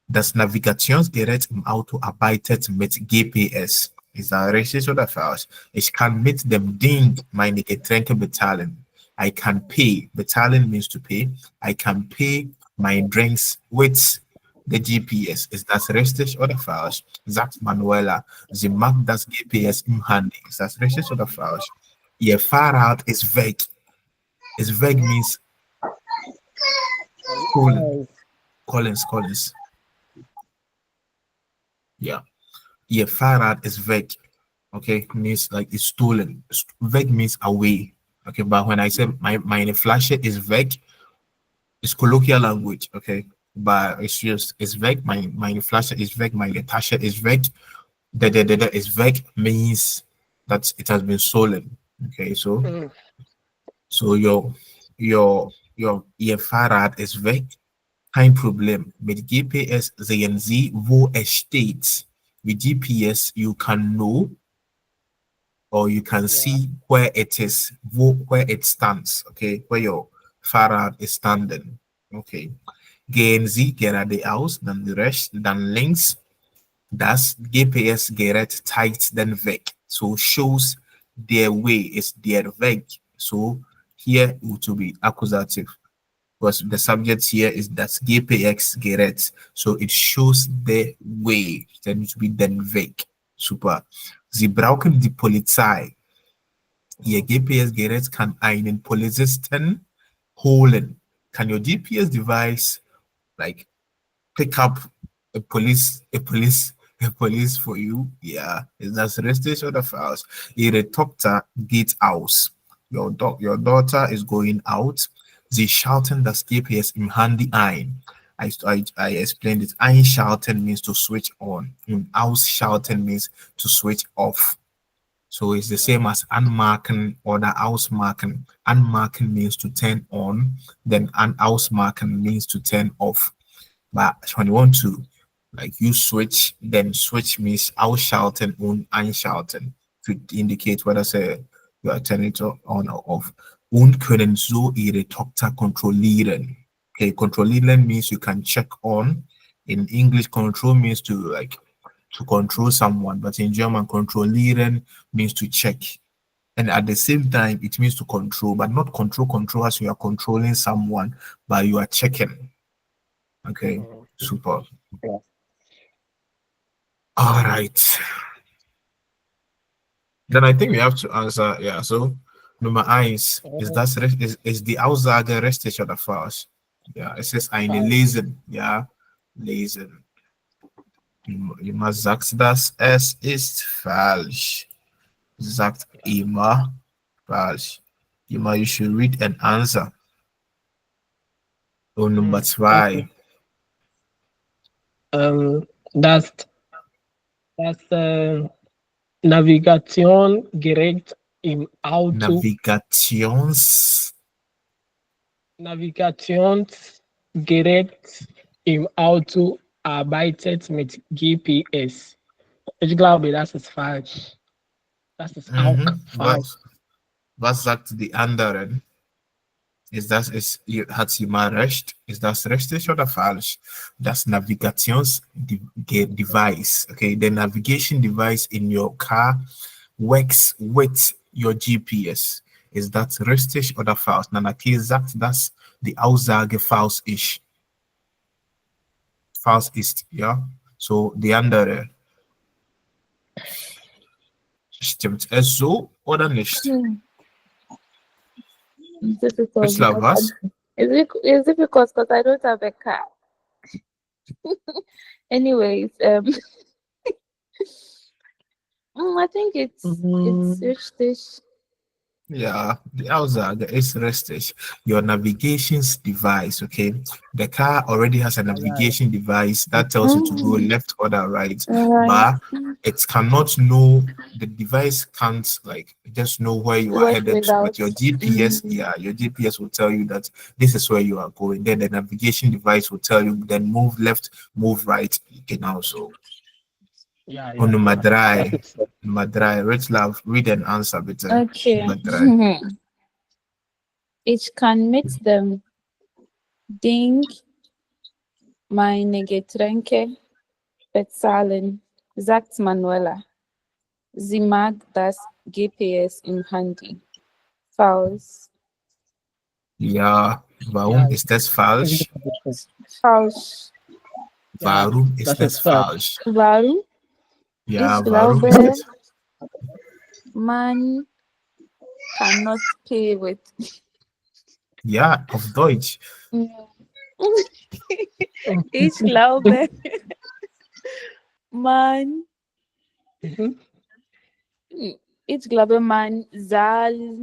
Das Navigationsgerät im Auto arbeitet mit GPS. Ist das richtig oder falsch? Ich kann mit dem Ding meine Getränke bezahlen. I can pay. Bezahlen means to pay. I can pay my drinks with the GPS. Ist das richtig oder falsch? Sagt Manuela, sie mag das GPS im Handy. Ist das richtig oder falsch? Ihr Fahrrad ist weg. Is weg means stolen. Collins. Yeah. Ihr Fahrrad is weg. Okay, means like it's stolen. Weg means away. Okay, but when I say my Flasche is weg, it's colloquial language. Okay, but it's just it's weg. My Flasche is weg. My Tasche is weg. The is weg means that it has been stolen. Okay, so your Fahrrad is weg. Kein Problem. Mit GPS sehen Sie, wo es steht. With GPS, you can know or you can see where it is, where it stands. Okay, where your Fahrrad is standing. Okay. Gehen Sie geradeaus, dann rechts, dann links. Das GPS-Gerät zeigt den Weg. So shows their way, is their Weg. So here it will be accusative. Because the subject here is das GPS-Gerät. So it shows the way. Then it will be den Weg. Super. Sie brauchen die Polizei. Ihr GPS-Gerät kann einen Polizisten holen. Can your GPS device like pick up a police for you? Yeah. Is that richtig oder falsch? Ihre Tochter geht aus. Your daughter is going out. Sie schalten das GPS im Handy ein. I explained it. Einschalten means to switch on. And ausschalten means to switch off. So it's the same as anmarken or the ausmarken. Anmarken means to turn on. Then ausmarken means to turn off. But when you want to like use switch, then switch means ausschalten und einschalten to indicate whether say you are turning it on or off. Und können so ihre Tochter kontrollieren. Okay, kontrollieren means you can check on. In English, control means to control someone, but in German, kontrollieren means to check. And at the same time, it means to control, but not control as you are controlling someone, but you are checking. Okay, super. All right. Then I think we have to answer, yeah, so Nummer 1 is die Aussage richtig oder falsch? Ja, es ist eine Lesen, ja, lesen. Immer sagt das, es ist falsch. Sagt immer falsch. Immer, you should read and answer. Und Nummer 2. Okay. Das Navigationsgerät im Auto. Navigationsgerät im Auto arbeitet mit GPS. Ich glaube, das ist falsch. Das ist auch falsch. Was sagt die anderen? Hat sie mal recht? Ist das richtig oder falsch? Das Navigationsdevice, okay, the navigation device in your car works with your GPS. Ist das richtig oder falsch? Nanaki sagt, dass die Aussage falsch ist. Falsch ist, ja. So, die andere. Stimmt es so oder nicht? It's difficult. Which was? It's difficult because I don't have a car. Anyways, I think it's richtig. Yeah, the Aussage is richtig. Your navigation device, okay? The car already has a navigation device that tells you to go left or the right, but it cannot know, the device can't like just know where you are headed to, but your GPS, your GPS will tell you that this is where you are going. Then the navigation device will tell you, then move left, move right. You can also. Nummer 3. Rich Love, read and answer bitte. Okay. Ich kann mit dem Ding meine Getränke bezahlen, sagt Manuela. Sie mag das GPS im Handy. Falsch. Ja, warum ist das falsch? Falsch. Warum ist das falsch? Warum? Ja, ich warum glaube, ist das? Man cannot pay with. Ja, auf Deutsch. Ich glaube, man soll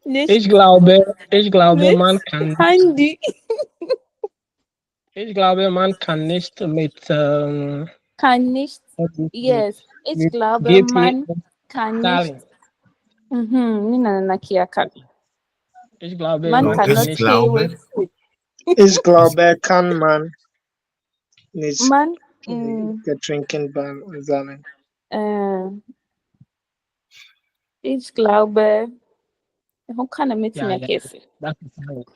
nicht. Ich glaube, man kann. Handy. Ich glaube, man kann nicht mit. Kann nicht. Yes. Ich glaube, man kann nicht. Ich glaube, man kann nicht. Ich glaube, kann man nicht man Getränken sammeln. Ich glaube, hoe kann er mit mir kissen? Das ist halt.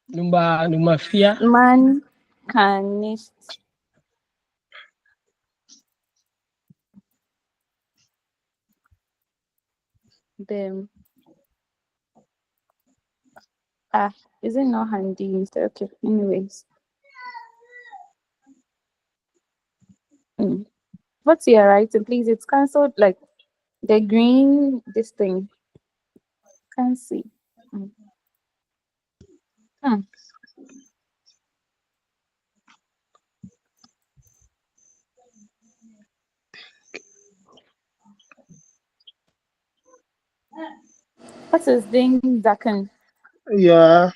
Nummer 4. Man kann nicht. Dem. Is it not handy? Okay, anyways. What's your writing, please? It's cancelled, like the green, this thing. Can't see. What is ding daken? Yeah.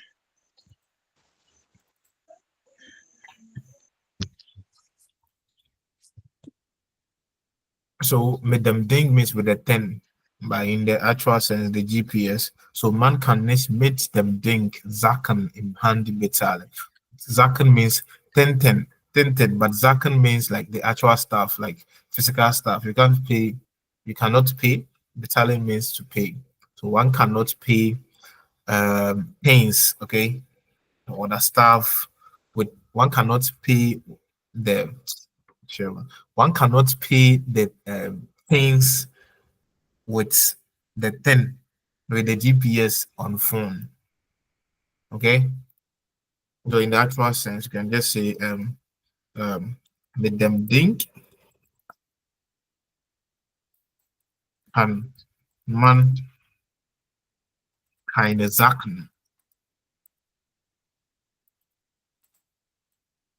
So with them ding means with the 10, but in the actual sense, the GPS. So man can nicht mit them ding zaken im Handy bezahlen. Zaken means 10, but zaken means like the actual stuff, like physical stuff. You can't pay, you cannot pay. Bezahlen means to pay. So one cannot pay pains, okay, or the stuff with one cannot pay the one cannot pay the pains with the 10 with the GPS on phone. Okay. So in the actual sense, you can just say with them ding and man keine Sachen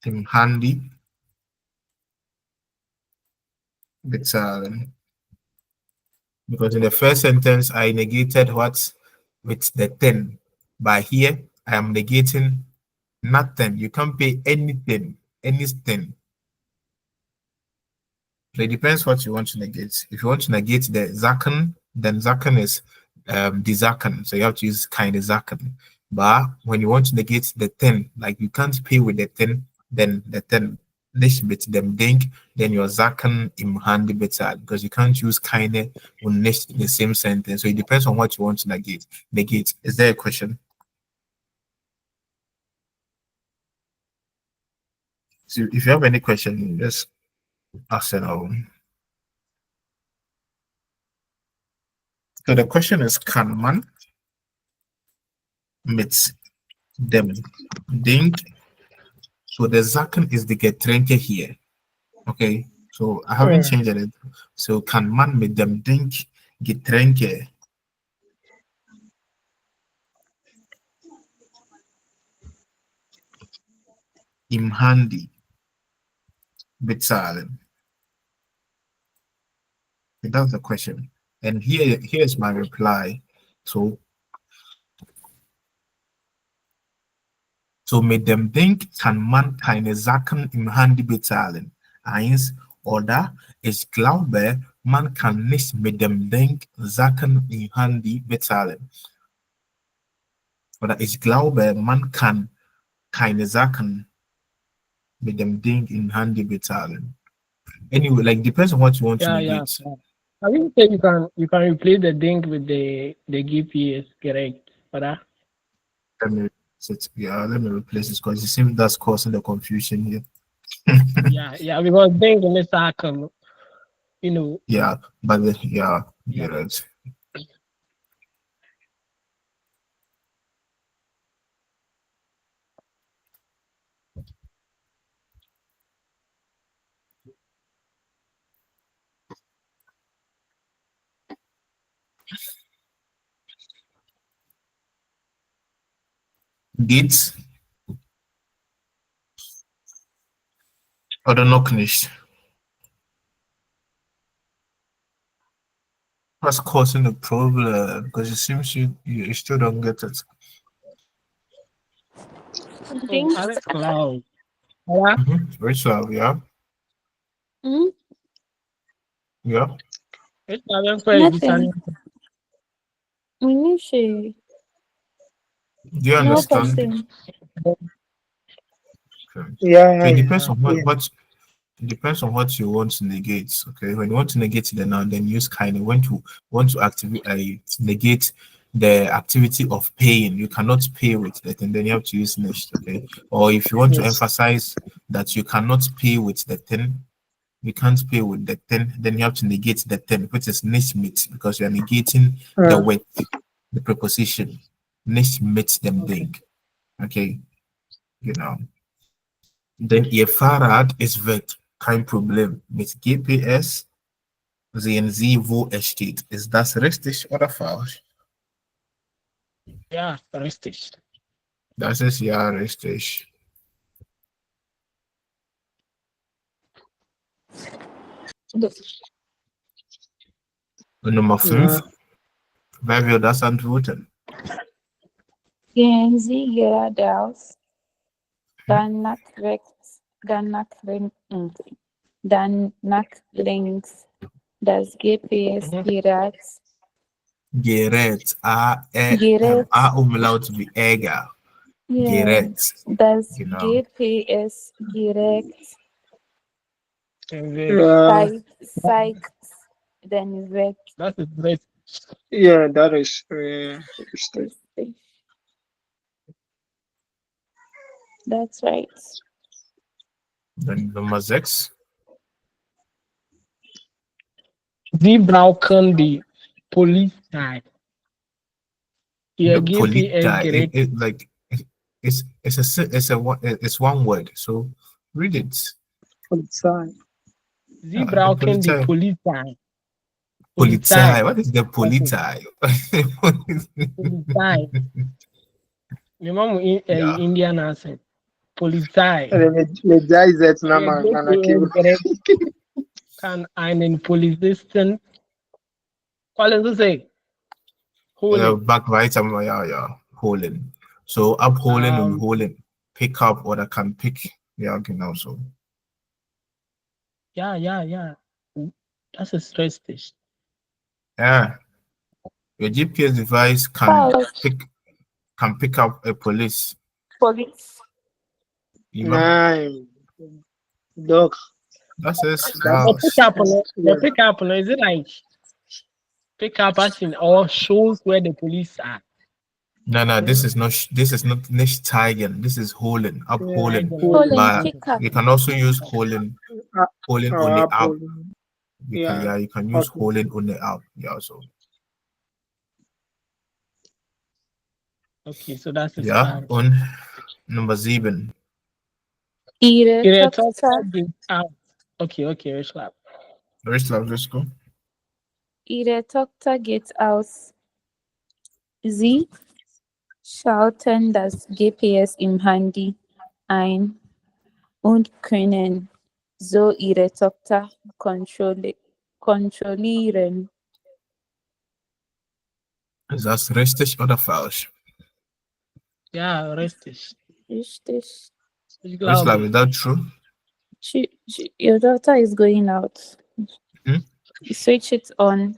im Handy bezahlen. Because in the first sentence, I negated what with the 10. But here, I am negating nothing. You can't pay anything. So it depends what you want to negate. If you want to negate the Zaken, then Zaken is the Zaken. So you have to use kind of Zaken. But when you want to negate the 10, like you can't pay with the 10, then the 10 this bit them think, then your Zaken im handy better because you can't use kind of in the same sentence. So it depends on what you want to negate. Is there a question? So if you have any question, just ask it out. So the question is, can man mit dem Ding? So the Zaken is the Getränke here. Okay, so I haven't changed it. So can man mit dem Ding Getränke? Im Handy bezahlen? That's the question. And here's my reply. So mit dem Ding kann man keine Sachen im Handy bezahlen. 1. Oder ich glaube, man kann nicht mit dem Ding Sachen im Handy bezahlen. Oder ich glaube, man kann keine Sachen mit dem Ding im Handy bezahlen. Anyway, like depends on what you want to negate. Yeah. I think you can replace the ding with the GPS, correct? Let me replace this because it seems that's causing the confusion here. yeah, because ding in the Zaken, you know. Yeah, but you're right. Geht's? Oder noch nicht? What's causing the problem? Because it seems you still don't get it. Cloud. Rachel, yeah? Yeah? Nothing. Do you understand? Okay. Yeah. It depends on what it depends on what you want to negate. Okay, when you want to negate the noun, then use kind of. When you want to activate negate the activity of paying, you cannot pay with that, and then you have to use nicht. Okay, or if you want to emphasize that you cannot pay with the 10, you can't pay with the 10, then you have to negate the 10, which is nicht mit, because you are negating the with the preposition nicht mit dem Ding. Okay, you know. Then ihr Fahrrad ist weg. Kein Problem. Mit GPS sehen Sie, wo es steht. Ist das richtig oder falsch? Ja, richtig. Das ist ja richtig. Und Nummer 5. Wer will das antworten? Gehen Sie geradeaus, dann nach rechts, dann nach links, dann nach links. Das GPS Gerät. A-Umlaut wie Äger. Gerät. Das GPS direkt zeigt den Weg. Das ist richtig. Yeah, that is richtig. That's right. Dann Nummer 6. Sie brauchen die Polizei. Ihr GPS-Gerät. It's one word. So read it. Polizei. Sie brauchen die Polizei. Polizei. What is the Polizei? Polizei. My mom Indian accent. Polizei. Medjai ist jetzt nochmal GPS gerät kann einen Polizisten, wollen Sie sagen, holen. Back weiter, ja, holen. So abholen und holen. Pick up oder kann pick. Ja, genau so. Ja. Das ist richtig. Yeah. Your GPS device False. can pick up a police. Police. Eva? Nein. Doch. Das ist The false. pickup, is it like pickup as in all shows where the police are? No, this is not nicht zeigen. This is holen, abholen. Holen, But pick up. you can also use holen on the app. Apple. You can use Okay. holen on the app. Yeah, so Okay, so that's ja. Und Nummer 7. Ihre Tochter Tochter, geht out. Okay, ich lab. Let's go. ihre Tochter geht aus. Sie schalten das GPS im Handy ein und können so ihre Tochter kontrollieren. Ist das richtig oder falsch? Ja, richtig. Richtig. Ich Let's glaube. is that true? Your daughter is going out. Hmm? You switch it on.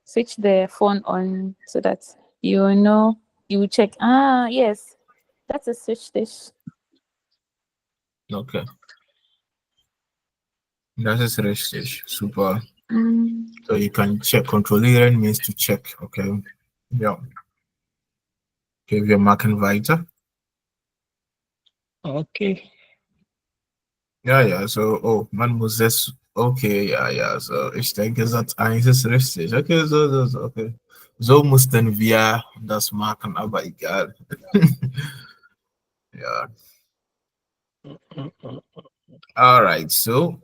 Switch the phone on so that you know you check. Ah, yes. That's a switch dish. Okay. Das ist richtig. Super. So you can check. Kontrollieren means to check. Okay. Ja. Okay, wir machen weiter. Okay. Ja, so, man muss es, okay, ja, so, ich denke, Satz 1 ist richtig. Okay, so, okay. So mussten wir das machen, aber egal. Ja. Alright, so,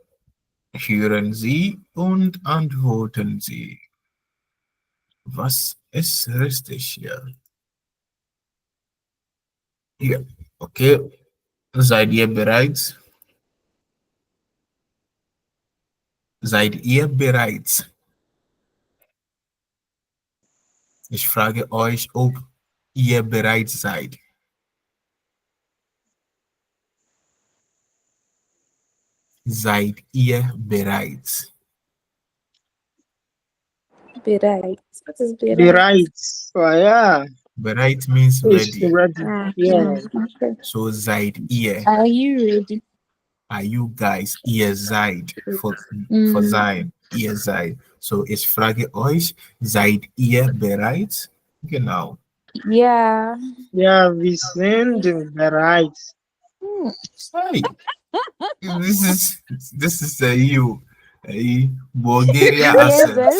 hören Sie und antworten Sie. Was ist richtig hier? Hier, okay. Seid ihr bereit? Seid ihr bereit? Ich frage euch, ob ihr bereit seid. Seid ihr bereit? Bereit. What is bereit? Bereit. Oh, yeah. Bereit means It's ready. ready. Yeah. Okay. So seid ihr. Are you ready? Are you guys? Ihr seid. Für sein. Ihr seid. So ich frage euch, seid ihr bereit? Genau. Yeah. Ja, wir sind bereit. Hey, this is a you. A Bulgaria accent.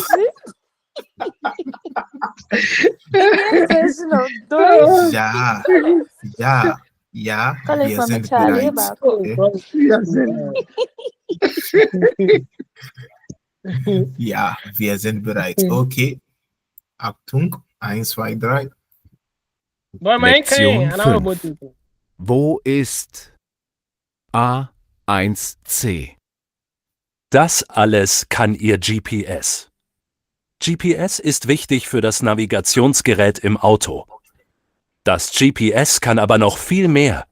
version of Deutsch. Ja, Call it wir from sind Charlie bereit. Bako. Okay? Wir sind Ja, wir sind bereit. Okay. Achtung, 1, 2, 3. Lektion 5. Wo ist A1C? Das alles kann Ihr GPS. GPS ist wichtig für das Navigationsgerät im Auto. Das GPS kann aber noch viel mehr.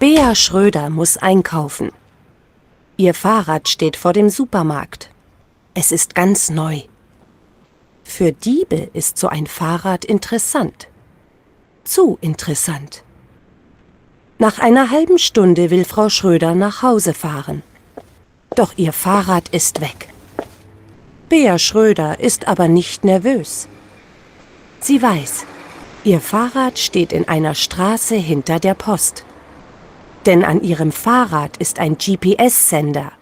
Bea Schröder muss einkaufen. Ihr Fahrrad steht vor dem Supermarkt. Es ist ganz neu. Für Diebe ist so ein Fahrrad interessant. Zu interessant. Nach einer halben Stunde will Frau Schröder nach Hause fahren. Doch ihr Fahrrad ist weg. Bea Schröder ist aber nicht nervös. Sie weiß, ihr Fahrrad steht in einer Straße hinter der Post. Denn an ihrem Fahrrad ist ein GPS-Sender.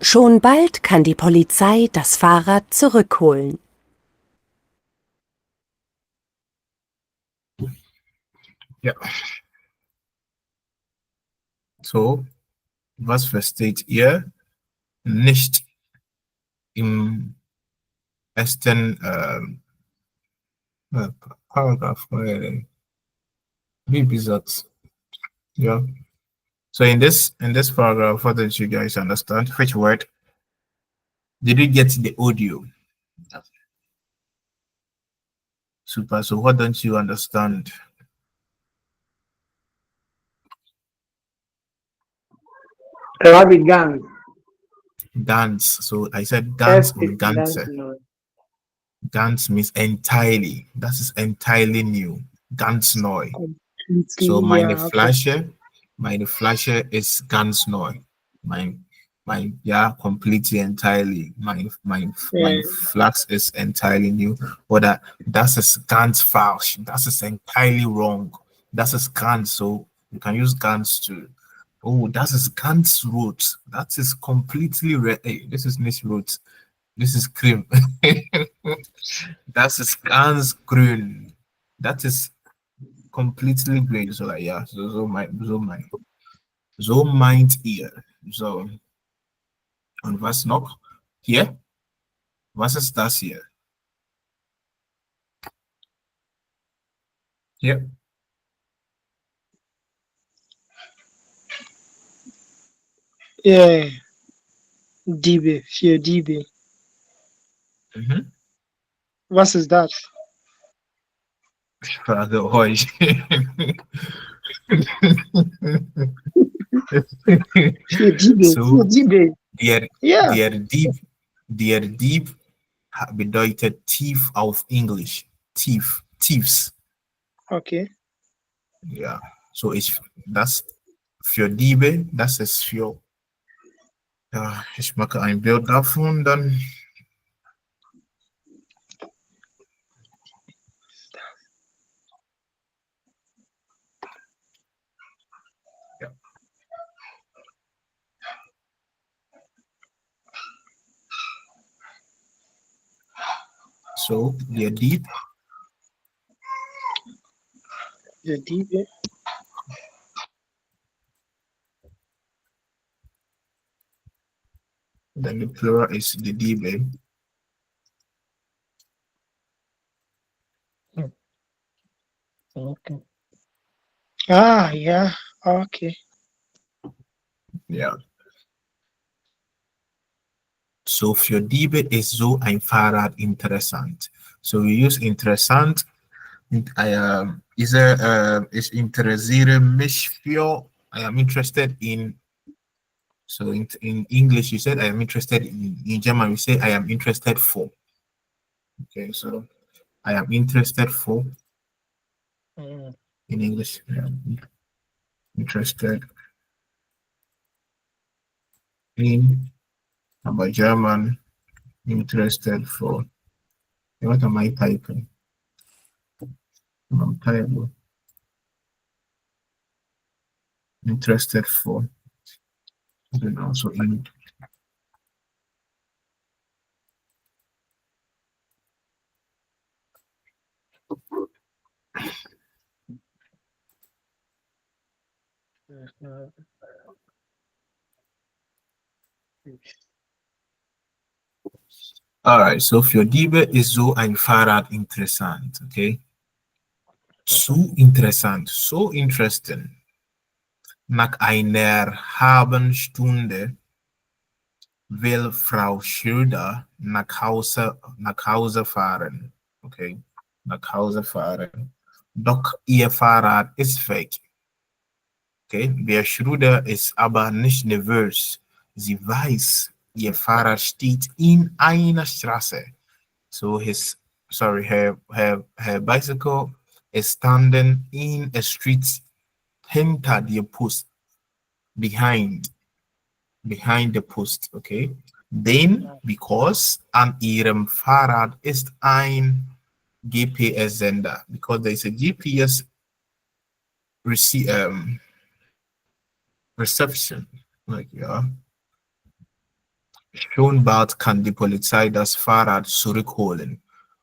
Schon bald kann die Polizei das Fahrrad zurückholen. Ja. So, was versteht ihr nicht im ersten paragraph. Wie Besatz. Yeah. So in this paragraph, what did you guys understand? Which word? Did you get the audio? Super. So what don't you understand? Rabbit gang. Dance. So I said dance or Dance, ganze. no. Dance means entirely. That is entirely new. Ganz neu. Completely, So meine yeah, okay. Flasche is ganz neu. My yeah, completely entirely. My Yeah. flax is entirely new. Oder das ist ganz falsch. Das ist entirely wrong. Das ist ganz. So you can use ganz to. Oh, das ist ganz rot. That is completely red. Hey, this is nicht rot. This is cream. Das ist ganz grün. That is completely green. So like yeah, so meint ihr. So und was noch? Hier? Was ist das hier? Hier. Yeah. DB, für DB. Mhm. Was ist das? Ich frage euch. Für DB, So, für DB. Ja. Der Dieb bedeutet tief auf Englisch. Tiefs. Okay. Ja, so das für Diebe, das ist für, ja, ich mache ein Bild davon, dann. Ja. So, der Dieb. Der DB. Then the plural is the Diebe. Okay. Ah, ja, okay. Ja. So für Diebe ist so ein Fahrrad interessant. So we use interessant. Ich interessiere mich für. I am interested in. So in English you said I am interested in German we say I am interested for. Okay, so I am interested for. Mm. In English, I am interested in. By German, interested for. What am I typing? I'm typing. Interested for. Then also in. All right, so für Diebe ist so ein Fahrrad interessant, okay? Zu interessant, so interesting. Nach einer halben Stunde will Frau Schröder nach Hause fahren, okay? Nach Hause fahren. Doch ihr Fahrrad ist weg. Okay, der Schröder ist aber nicht nervös. Sie weiß, ihr Fahrrad steht in einer Straße. So her bicycle is standing in a street hinter der Post, behind the post, okay? Then, because an ihrem Fahrrad ist ein GPS-Sender, because there is a GPS reception, like yeah. Schon bald kann die Polizei das Fahrrad zurückholen.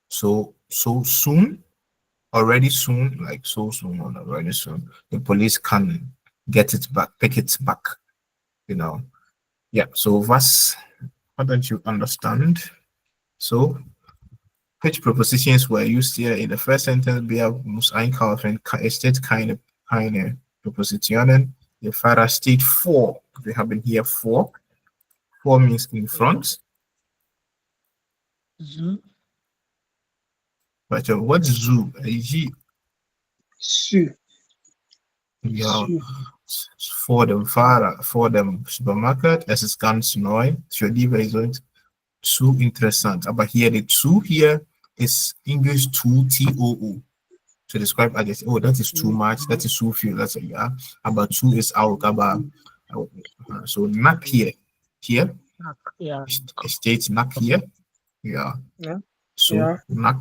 So soon, already soon, like so soon or already soon, the police can get it back, pick it back, you know. Yeah, so what don't you understand? So Which prepositions were used here in the first sentence? Wer muss einkaufen? Es steht keine Präpositionen. Ihr Fahrer steht vor. Wir haben hier vor. Vor means in front. Zoo. But what's zoo? Su. Ja, Su. vor dem Fahrer, vor dem Supermarkt. Es ist ganz neu. Für die Person zu interessant. Aber hier die zu hier ist English to T-O-O. To describe adjective. Oh, that is too much. That is too few. That's a yeah. Aber zu ist auch. Aber so nach hier. Hier. Yeah. Es steht nach hier. Ja. Ja. So Ja. nach.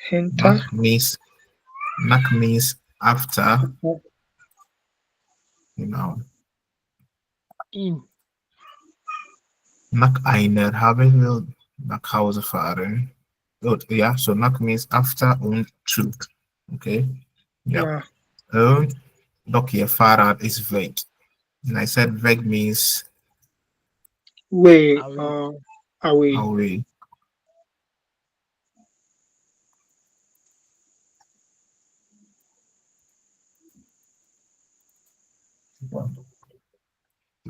Hinter. Nach means after. Genau. In. Nach einer haben wir nach Hause fahren. Gut, ja, so nach means after und zu. Okay. Ja. Und doch ihr Fahrrad ist weg. And I said weg means Way. Away. Away. away.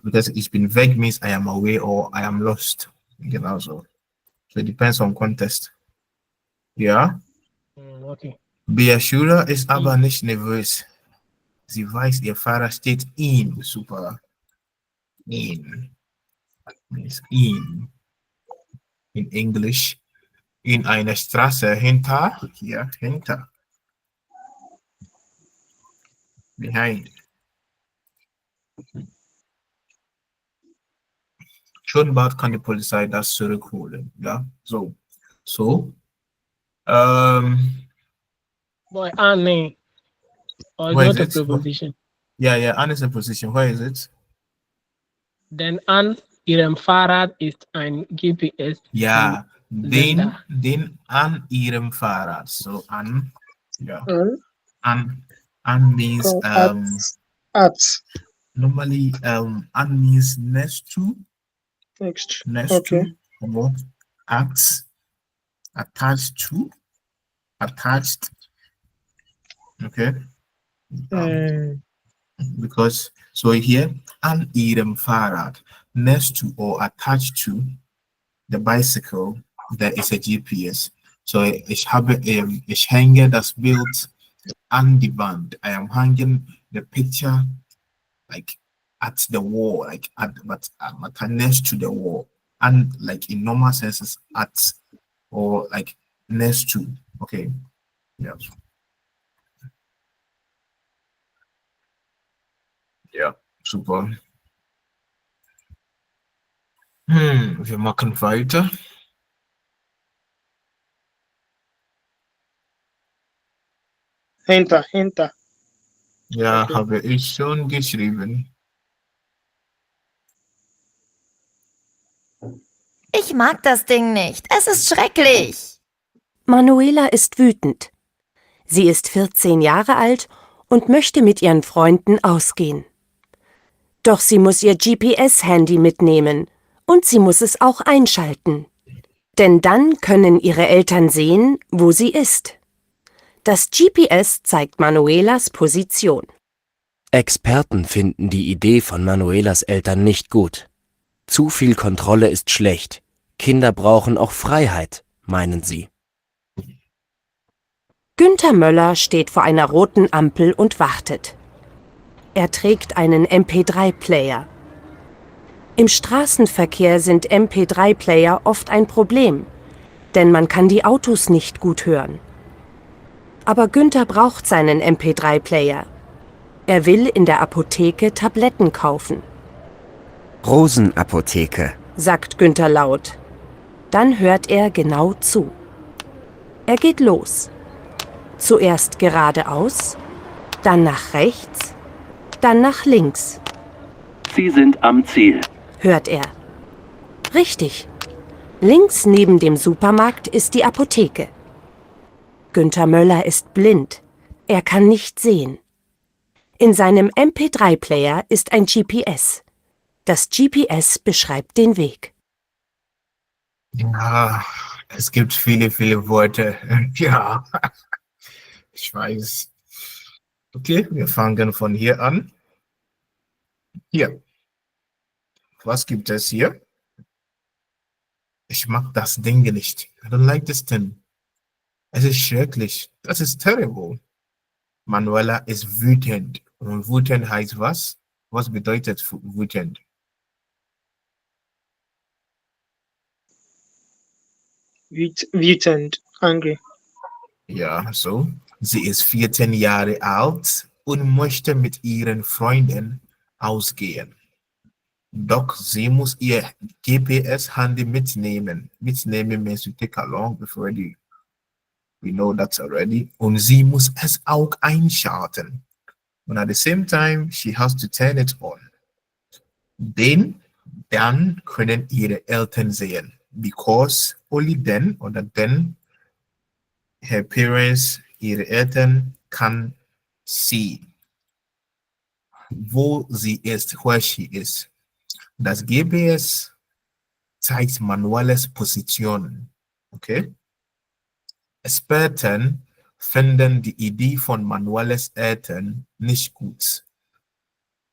Because ich bin weg means I am away or I am lost. Genau so. So it depends on context. Ja. Okay. Beashura ist aber nicht nervös. Sie weiß, ihr Fahrer steht in. Super. In. Means in. In English. In einer Straße hinter. Hier, hinter. Behind. Schon bald kann die Polizei das zurückholen. Ja, so. Boy, Anne. Or Where not a is it? preposition. Yeah, Anne is a position. Where is it? Dann an ihrem Fahrrad ist ein GPS. Ja, Sender. den an ihrem Fahrrad. So an, ja. An. An means Go at. normally an means next to. Next. Next Okay. to or at, attached to, attached. Okay. Because so here an ihrem Fahrrad next to or attached to the bicycle there is a GPS. So ich hänge das Bild an die Wand. I am hanging the picture like at the wall, like but next to the wall, and like in normal senses at or like next to. Okay, yeah, yeah, super. Wir machen weiter. Hinter. Ja, Okay. habe ich schon geschrieben. Ich mag das Ding nicht. Es ist schrecklich. Manuela ist wütend. Sie ist 14 Jahre alt und möchte mit ihren Freunden ausgehen. Doch sie muss ihr GPS-Handy mitnehmen und sie muss es auch einschalten. Denn dann können ihre Eltern sehen, wo sie ist. Das GPS zeigt Manuelas Position. Experten finden die Idee von Manuelas Eltern nicht gut. Zu viel Kontrolle ist schlecht. Kinder brauchen auch Freiheit, meinen sie. Günther Möller steht vor einer roten Ampel und wartet. Er trägt einen MP3-Player. Im Straßenverkehr sind MP3-Player oft ein Problem, denn man kann die Autos nicht gut hören. Aber Günther braucht seinen MP3-Player. Er will in der Apotheke Tabletten kaufen. Rosenapotheke, Sagt Günther laut. Dann hört er genau zu. Er geht los. Zuerst geradeaus, dann nach rechts, dann nach links. Sie sind am Ziel. Hört er. Richtig. Links neben dem Supermarkt ist die Apotheke. Günther Möller ist blind. Er kann nicht sehen. In seinem MP3-Player ist ein GPS. Das GPS beschreibt den Weg. Ja, Es gibt viele, viele Worte. Ja, ich weiß. Okay, wir fangen von hier an. Hier. Was gibt es hier? Ich mag das Ding nicht. I don't like this thing. Es ist schrecklich. Das ist terrible. Manuela ist wütend. Und wütend heißt was? Was bedeutet wütend? Wütend, angry. Ja, so. Sie ist 14 Jahre alt und möchte mit ihren Freunden ausgehen. Doch sie muss ihr GPS-Handy mitnehmen. Mitnehmen means to take along before you. We know that already. Und sie muss es auch einschalten. And at the same time, she has to turn it on. Dann können ihre Eltern sehen. Because only then, oder then, her parents, ihre Eltern kann see, wo sie ist, where she is. Das GPS zeigt Manuelas Position. Okay? Experten finden die Idee von Manuelas Eltern nicht gut.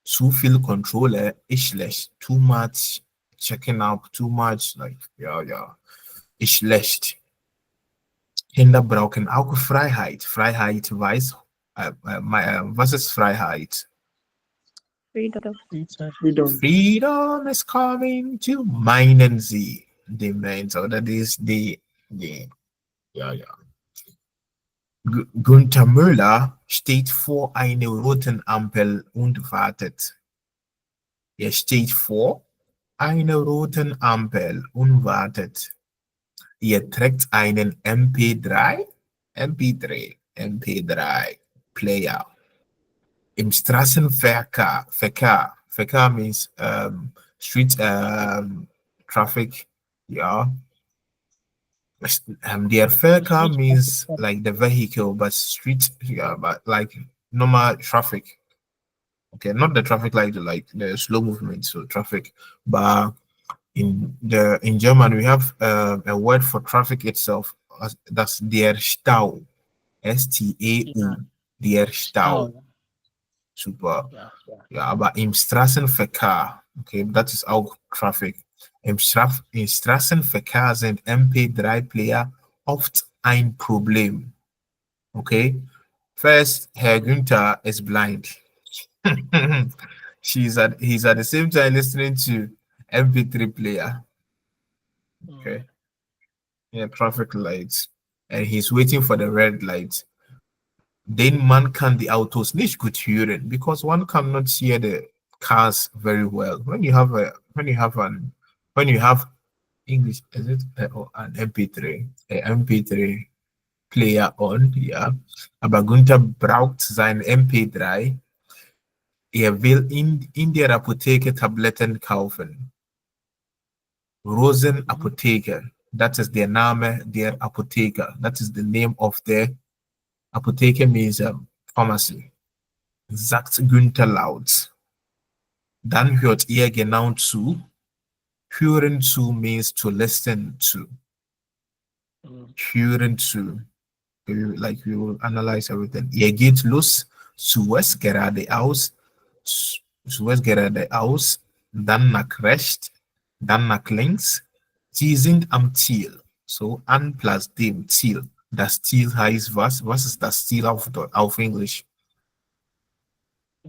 Zu viel Kontrolle ist schlecht. Too much checking up, too much, like, ja, ist schlecht. Kinder brauchen auch Freiheit. Freiheit weiß, was ist Freiheit? Freedom. Freedom. Freedom is coming to, meinen sie. Die meint, oder ja. Günther Müller steht vor einer roten Ampel und wartet. Er steht vor einer roten Ampel und wartet. Er trägt einen MP3 Player. Im Straßenverkehr, Verkehr means street traffic, yeah. Der Verkehr means like the vehicle, but street, yeah, but like normal traffic. Okay, not the traffic like the slow movement, so traffic. But in German we have a word for traffic itself. That's der Stau. STAU. Der Stau. Super. Ja, aber im Straßenverkehr, okay, das ist auch Traffic. Im Straßenverkehr sind MP3-Player oft ein Problem. Okay? First, Herr Günther is blind. He's at the same time listening to MP3 player. Okay. Yeah, traffic lights. And he's waiting for the red light. Then man kann die Autos nicht gut hören because one cannot hear the cars very well. When you have English, is it an MP3 Player on, ja. Aber Günther braucht sein MP3. Er will in der Apotheke Tabletten kaufen. Rosen Apotheke. That is der Name der Apotheke. That is the name of the Apotheke means pharmacy. Sagt Günther laut. Dann hört er genau zu. Hören zu means to listen to. Hören zu. Like we will analyze everything. Er geht los, zuerst geradeaus, dann nach rechts, dann nach links. Sie sind am Ziel. So an plus dem Ziel. Das Ziel heißt was? Was ist das Ziel auf Englisch?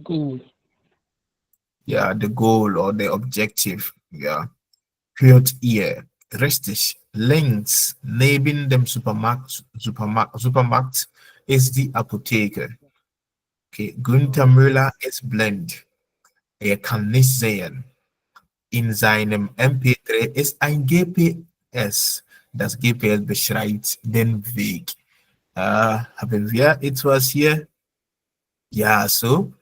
Goal. Ja, the goal or the objective. Ja. Hört ihr richtig? Links neben dem Supermarkt ist die Apotheke. Okay. Günther Müller ist blind. Er kann nicht sehen. In seinem MP3 ist ein GPS. Das GPS beschreibt den Weg. Haben wir etwas hier? Ja, so.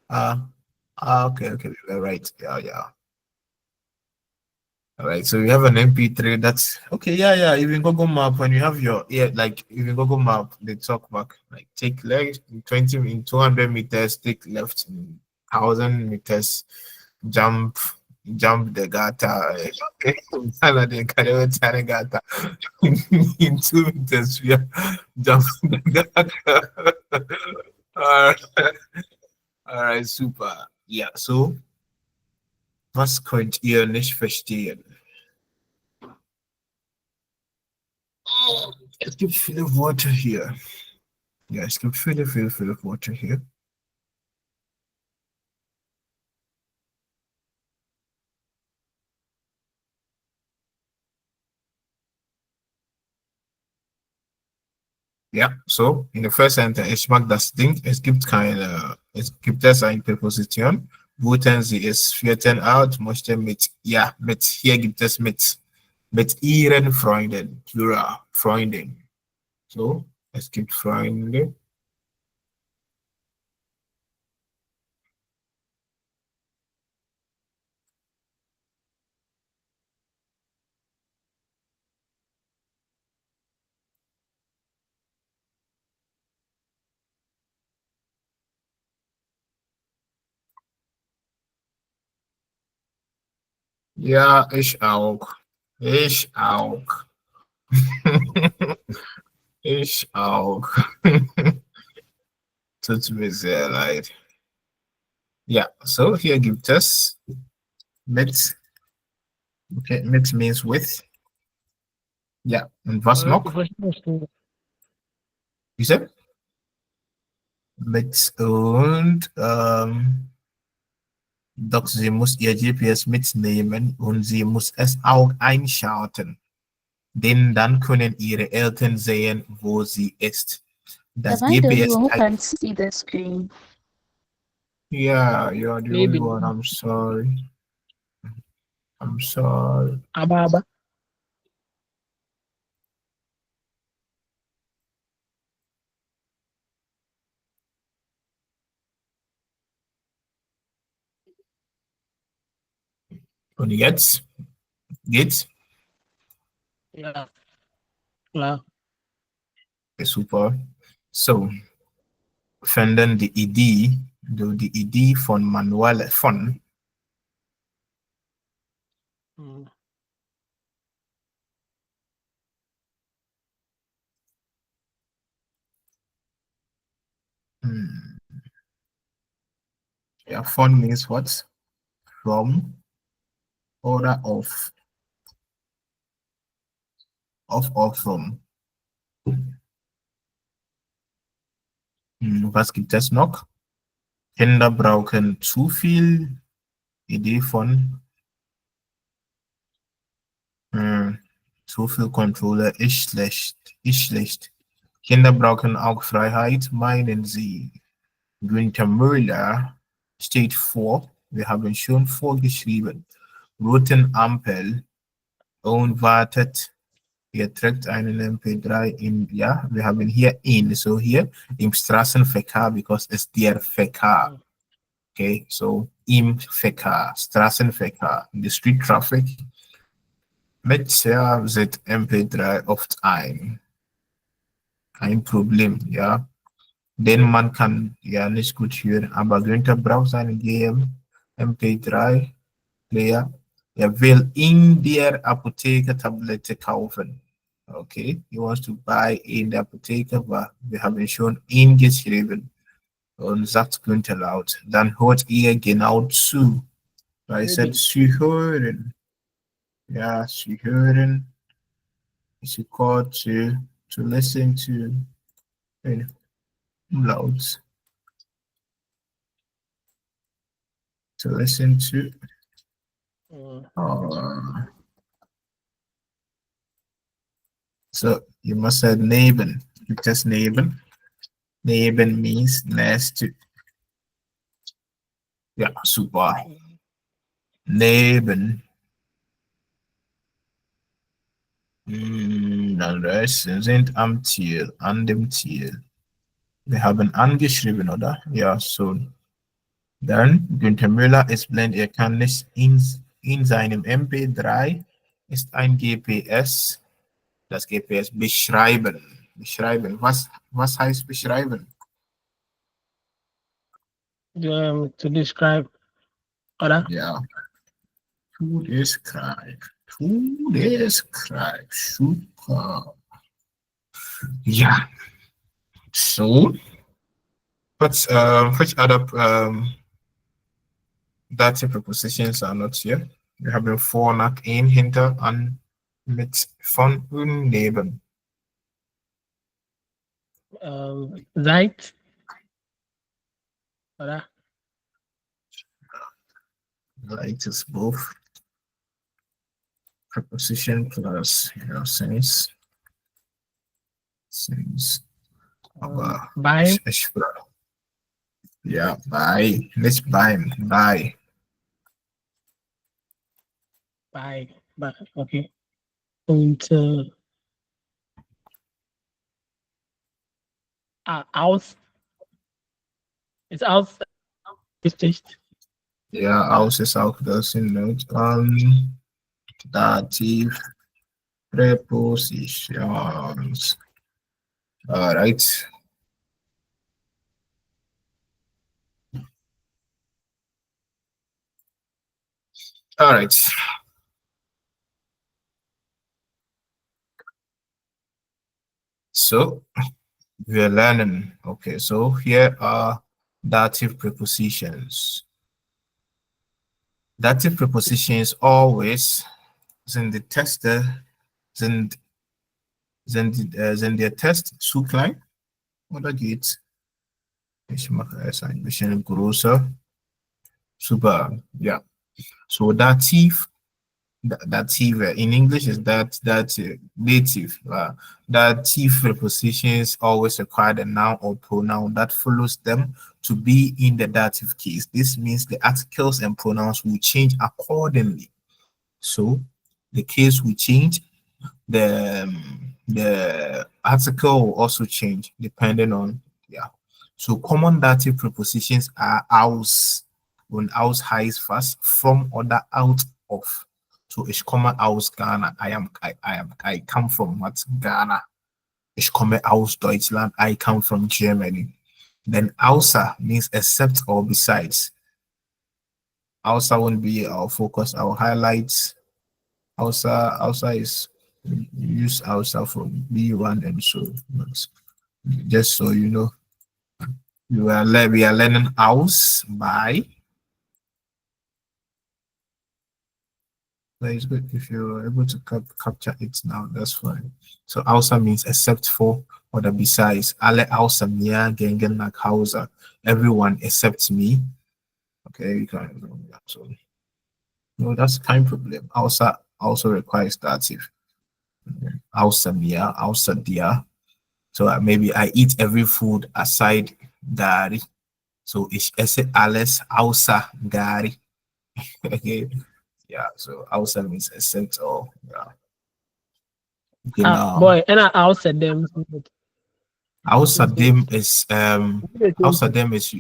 Okay, we were right. Yeah. All right, so we have an MP3 that's okay. Yeah. Even Google Map, when you have your even Google Map, they talk back like take left in 200 meters, take left in 1,000 meters, jump jump the gutter. Saladin can turn a gutter in 2 meters. We are jump the gutter. All right, super. Ja, so. Was könnt ihr nicht verstehen? Es gibt viele Worte hier. Ja, es gibt viele Worte hier. Ja, so, in der first sentence, ich mag das Ding, es gibt eine Präposition, wurden sie es vierten out, möchte hier gibt es mit ihren Freunden, Plural, Freundin. So, es gibt Freunde. Ja, ich auch. Ich auch. Ich auch. Tut mir sehr leid. Ja, so hier gibt es mit. Okay, mit means with. Ja, und was noch? Wie gesagt? Mit und doch sie muss ihr GPS mitnehmen und sie muss es auch einschalten. Denn dann können ihre Eltern sehen, wo sie ist. Das Am I the only GPS. one who can see the screen? Yeah, you're the only one. I'm sorry. I'm sorry. Abba. Und jetzt geht's? Ja. Klar. Okay, super. So, finden die Idee von Manuel von. Yeah, von means what? From oder of. Of or from. Was gibt es noch? Kinder brauchen zu viel. Idee von zu viel Kontrolle ist schlecht. Kinder brauchen auch Freiheit, meinen sie. Günther Müller steht vor. Wir haben schon vorgeschrieben. Roten Ampel und wartet. Er trägt einen MP3 in, ja, wir haben hier in, so hier im Straßenverkehr, because it's der Verkehr. Okay, so im Verkehr, Straßenverkehr, in the street traffic. Mit setzt MP3 oft ein. Kein Problem, ja. Denn man kann ja nicht gut hören, aber Günther braucht seinen MP3-Player. Er will in der Apotheke Tablette kaufen. Okay, he wants to buy in der Apotheke, aber wir haben schon ihn geschrieben. Und sagt Günther laut. Dann hört ihr genau zu. Weil ich sagte, sie hören. Ja, sie hören. It's a call to listen to loud. To listen to. So you must say neben. Just neben. Neben means next to. Ja, super. Neben. Dann sind am Ziel, an dem Ziel. Wir haben angeschrieben, oder? Ja, so. Dann Günther Müller ist blind, er kann nicht in seinem MP3 ist ein GPS, das GPS beschreiben. Beschreiben. Was heißt beschreiben? To describe, oder? Ja. Todeskrag. Todeskrag. Super. Yeah. So, which other dative prepositions are not here? We have been vornak, een, hinter, an, mit, von, und, neben. Seit. Oder? Like is both preposition plus since. Aber Bei. Ja, bei, nicht beim, bei. Bei, okay. Und aus. Ist aus richtig? Ja, aus ist auch das in Not. Dativ, Präpositions. Alright. Alright. So we're learning. Okay, so here are dative prepositions. Dative prepositions always sind die Texte sind der Text zu klein oder geht's? Ich mache es ein bisschen größer. Super, yeah. So dative in English is dative. Dative prepositions always require the noun or pronoun that follows them to be in the dative case. This means the articles and pronouns will change accordingly. So the case will change, the article will also change depending on, yeah. So common dative prepositions are aus, when aus heißt fast, from, oder, out of. So ich komme aus Ghana. I come from what? Ghana. Ich komme aus Deutschland. I come from Germany. Then außer means except or besides. Außer won't be our focus, our highlights. Außer is use außer for B1 and so. Just so you know, we are learning aus by. It's good if you're able to capture it now, that's fine. So außer means except for or the besides. Alle außer mir gehen nach Hause. Everyone except me. Okay, you can. So no, that's kein Problem. Außer also requires dative. Außer mir, außer dir. So maybe I eat every food aside Gari. So ich esse alles außer Gari. Okay. Yeah, so außer means except or yeah. Boy, and außerdem. Außerdem is außerdem is,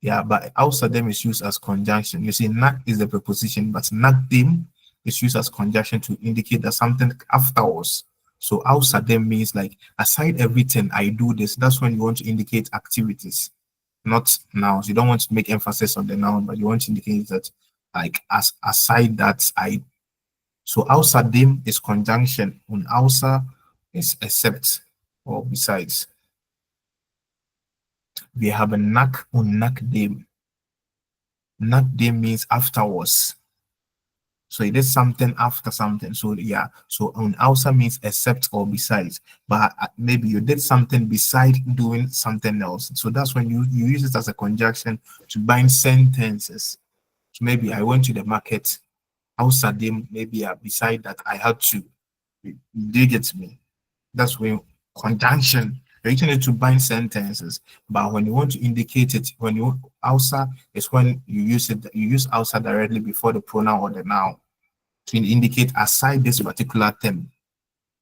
yeah, but außerdem is used as conjunction. You see, nach is the preposition, but nachdem is used as conjunction to indicate that something afterwards. So außerdem means like aside everything I do this. That's when you want to indicate activities, not nouns. You don't want to make emphasis on the noun, but you want to indicate that like as aside that I. So außerdem is conjunction, and außer is except or besides. We have a nach und nachdem. Nachdem means afterwards. So it is something after something. So yeah, so un außer means except or besides. But maybe you did something beside doing something else. So that's when you use it as a conjunction to bind sentences. So maybe I went to the market. Außerdem, maybe beside that I had to. Do you get me? That's when conjunction. You're using it to bind sentences, but when you want to indicate it, when you außer is when you use it. You use außer directly before the pronoun or the noun to indicate aside this particular thing.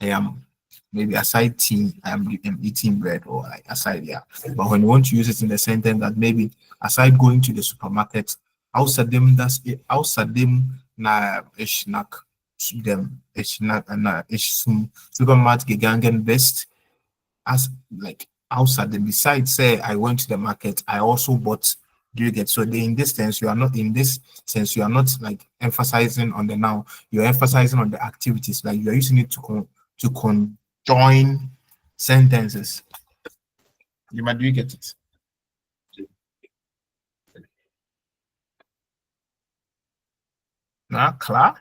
I am maybe aside tea. I am eating bread, or like aside, yeah. But when you want to use it in the sentence, that maybe aside going to the supermarket, außerdem das außerdem na ich nach dem ich nach ich zum Supermarkt gegangen bist. As like outside, besides say I went to the market, I also bought Do you get? So in this sense, you are not like emphasizing on the noun. You're emphasizing on the activities. Like you're using it to conjoin sentences. Do you get it? Now, klar?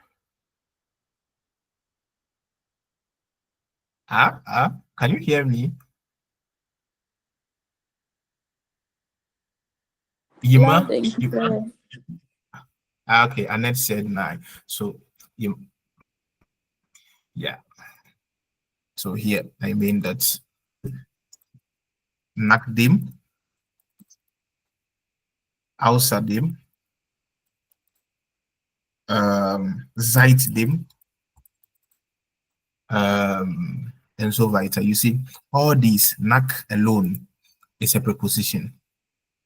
Can you hear me? Yima? Loud and clear. Okay, Annette said 9. So, yeah. So here, I mean that Nakdim, Außerdem, Seitdem, and so weiter. You see, all these, Nak alone is a preposition.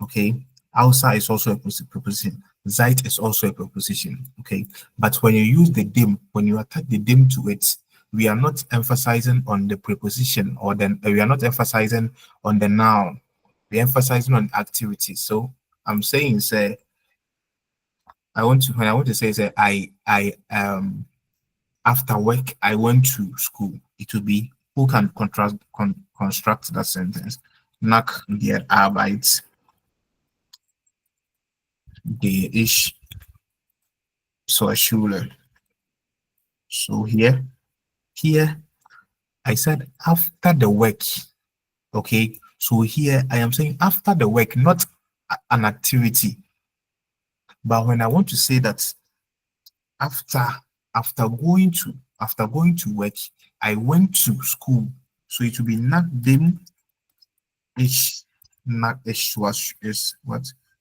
Okay, Außer is also a preposition. Seit is also a preposition. Okay, but when you use the dim, when you attach the dim to it, we are not emphasizing on the preposition, or then we are not emphasizing on the noun. We're emphasizing on activity. So I'm saying, say, when I want to say after work I went to school. It will be, who can construct that sentence? Nach der Arbeit gehe ich zur Schule. So here I said after the work. Okay, so here I am saying after the work, not an activity. But when I want to say that after going to work, I went to school. So it will be nachdem ich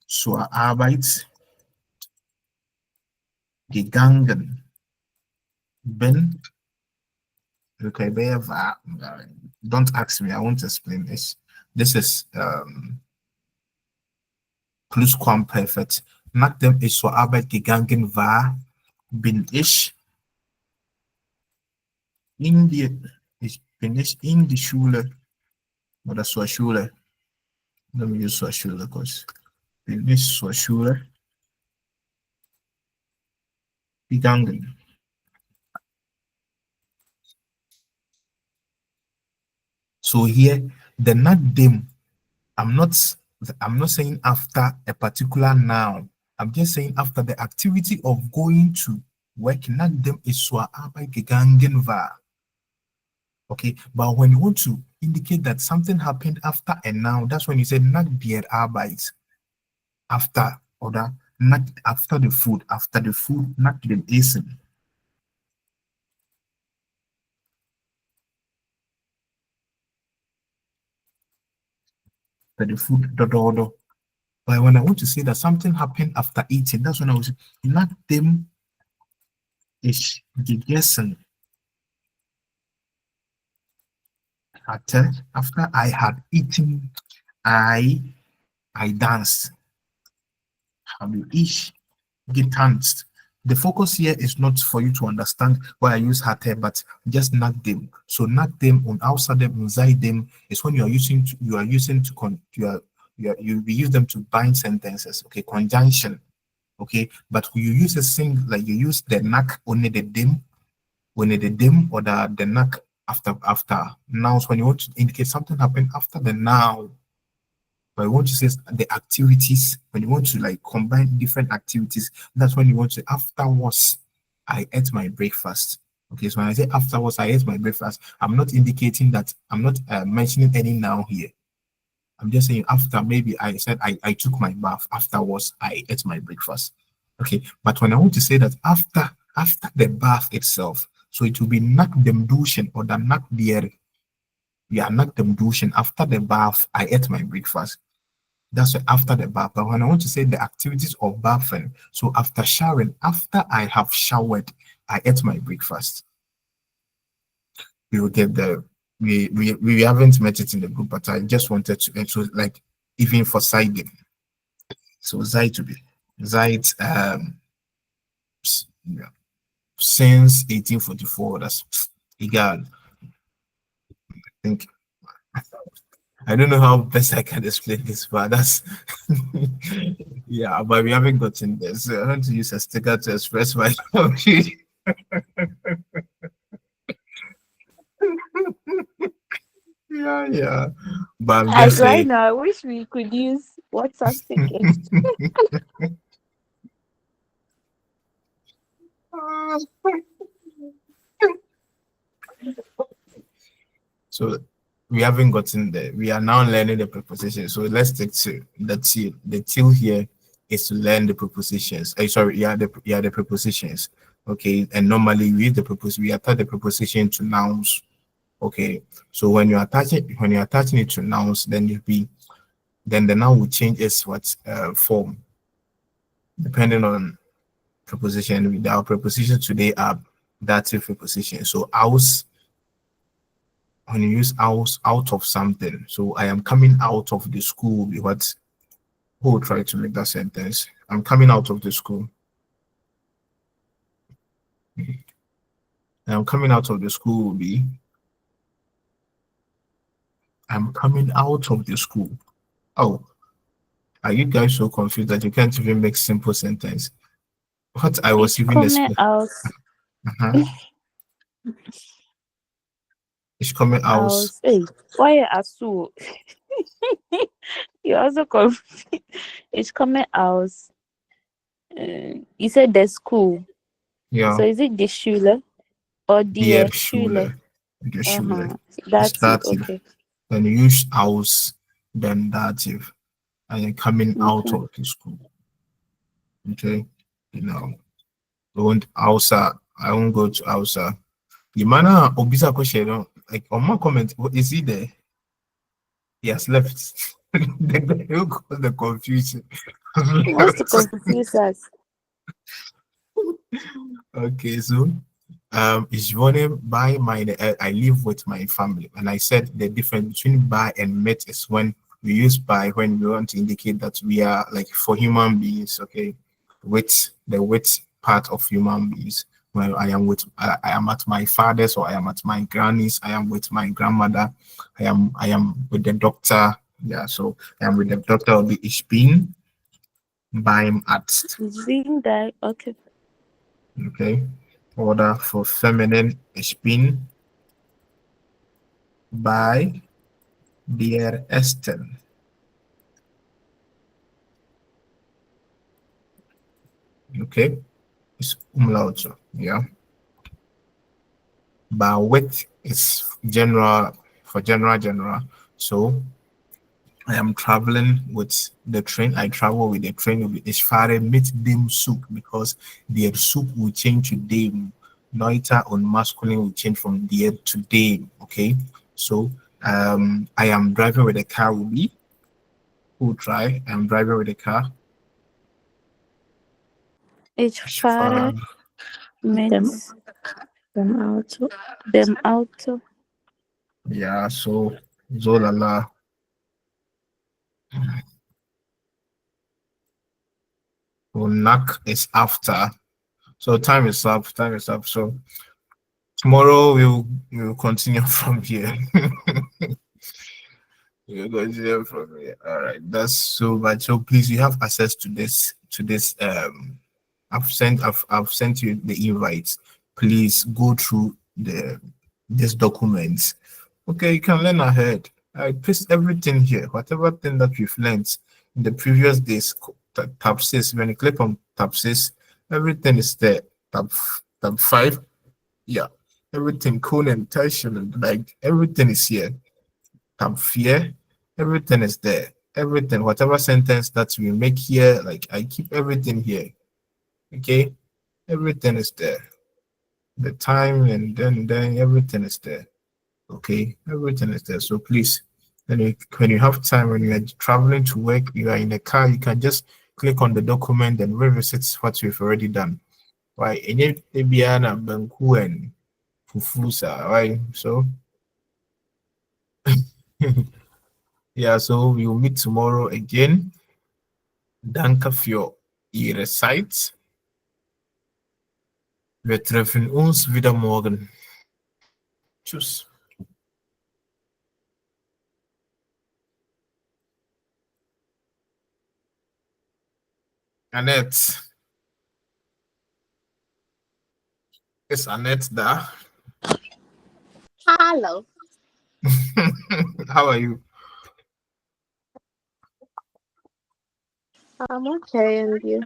zur Arbeit gegangen bin. Okay, don't ask me, I won't explain this. This is Plusquamperfekt. Nachdem ich zur Arbeit gegangen war, bin ich in die Schule oder zur Schule. Let me use zur Schule, because bin ich zur Schule gegangen. So here, the nachdem, I'm not saying after a particular noun. I'm just saying after the activity of going to work. Nachdem ich zur Arbeit gegangen war. Okay, but when you want to indicate that something happened after a noun, that's when you say nach der Arbeit. After the food, nach dem Essen. The food, but when I want to say that something happened after eating, that's when I was nachdem ich gegessen hatte. After I had eaten, I danced. Habe ich getanzt. The focus here is not for you to understand why I use hatte, but just nachdem. So nachdem und außerdem und seitdem is when you use them to bind sentences. Okay, conjunction. Okay, but when you use you use the nach only the dim, or the nach after nouns when you want to indicate something happened after the noun. But you want to say the activities, when you want to like combine different activities, that's when you want to say afterwards I ate my breakfast. Okay, so when I say afterwards I ate my breakfast, I'm not indicating that, I'm not mentioning any noun here. I'm just saying after, maybe I said I took my bath, afterwards I ate my breakfast. Okay, but when I want to say that after the bath itself, so it will be nach dem Duschen or the nach der, nach dem Duschen, after the bath I ate my breakfast. That's after the bath. But when I want to say the activities of bathing, so after showering, after I have showered, I ate my breakfast. We will get the we haven't met it in the group, but I just wanted to, so like even for siding. So Zeit to be Zeit since 1844, that's egal. I think I don't know how best I can explain this, but that's yeah. But we haven't gotten there, so I want to use a sticker to express my confusion. Yeah, yeah. But I'm just Right saying. now, I wish we could use WhatsApp stickers. So we haven't gotten there. We are now learning the preposition. So let's take to the till. The till here is to learn the prepositions. Sorry, the prepositions. Okay, and normally we use the we attach the preposition to nouns. Okay, so when you're attaching it to nouns, then the noun will change its form depending on preposition. Our prepositions today are dative preposition. So house, when you use house, out of something. So I am coming out of the school will be what? Who will try to make that sentence? I'm coming out of the school. I'm coming out of the school will be I'm coming out of the school. Oh, are you guys so confused that you can't even make simple sentence? What I was It's even coming explaining. out. It's coming out. Hey, why are so? You also confused. It's coming out. You said the school. Yeah. So is it the Schule or Der the Schule? Schule. Der Schule. That's it. Dative. Okay. Then you use aus, then dative. And you're coming out Okay. of the school. Okay. You know. I won't go to Hausa. The man obisa question, like on my comment, is he there? He has left. Who caused the confusion? He wants to confuse us. Okay, so it's running by I live with my family, and I said the difference between by and met is when we use by when we want to indicate that we are like for human beings. Okay, with the with part of human beings. When I am at my father's, or I am at my granny's, I am with my grandmother, I am with the doctor. Yeah, so I am with the doctor. Will be ich bin beim Arzt. Seeing that, okay. Okay. Order for feminine, ich bin bei der Esten. Okay. It's umlaut. Yeah. But with is general, for general. So I am traveling with the train. I travel with the train. Ich fahre mit dem Zug, because the Zug will change to dem. Neuter on masculine will change from der to dem. Okay. So I am driving with a car will be who drive. I'm driving with a car. Ich fahre mit dem Auto. Yeah, so Zolala. Nak is after. So time is up. So tomorrow we'll continue from here. We'll continue from here. All right, that's so much. So please, you have access to this. I've sent you the invites. Please go through this document. Okay, you can learn ahead. I paste everything here. Whatever thing that we've learned in the previous days, tab 6. When you click on tab 6, everything is there. Tab 5, yeah, everything cool and tension, like everything is here. Tab 4, everything is there. Everything, whatever sentence that we make here, like I keep everything here. Okay, everything is there. The time and then everything is there. Okay, everything is there. So please, when you have time, when you are traveling to work, you are in the car, you can just click on the document and revisit what you've already done. Right? And yet, Biana, Banku, and Fufusa, right? So, yeah, so we will meet tomorrow again. Danke für Ihre Zeit. Wir treffen uns wieder morgen. Tschüss. Annette. Is Annette there? Hello. How are you? I'm okay, and you?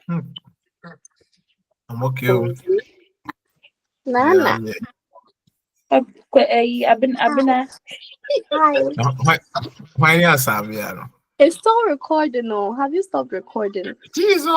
I'm okay. Nana. I've been Hi. Why are you? It's still recording, no? Have you stopped recording? Jesus!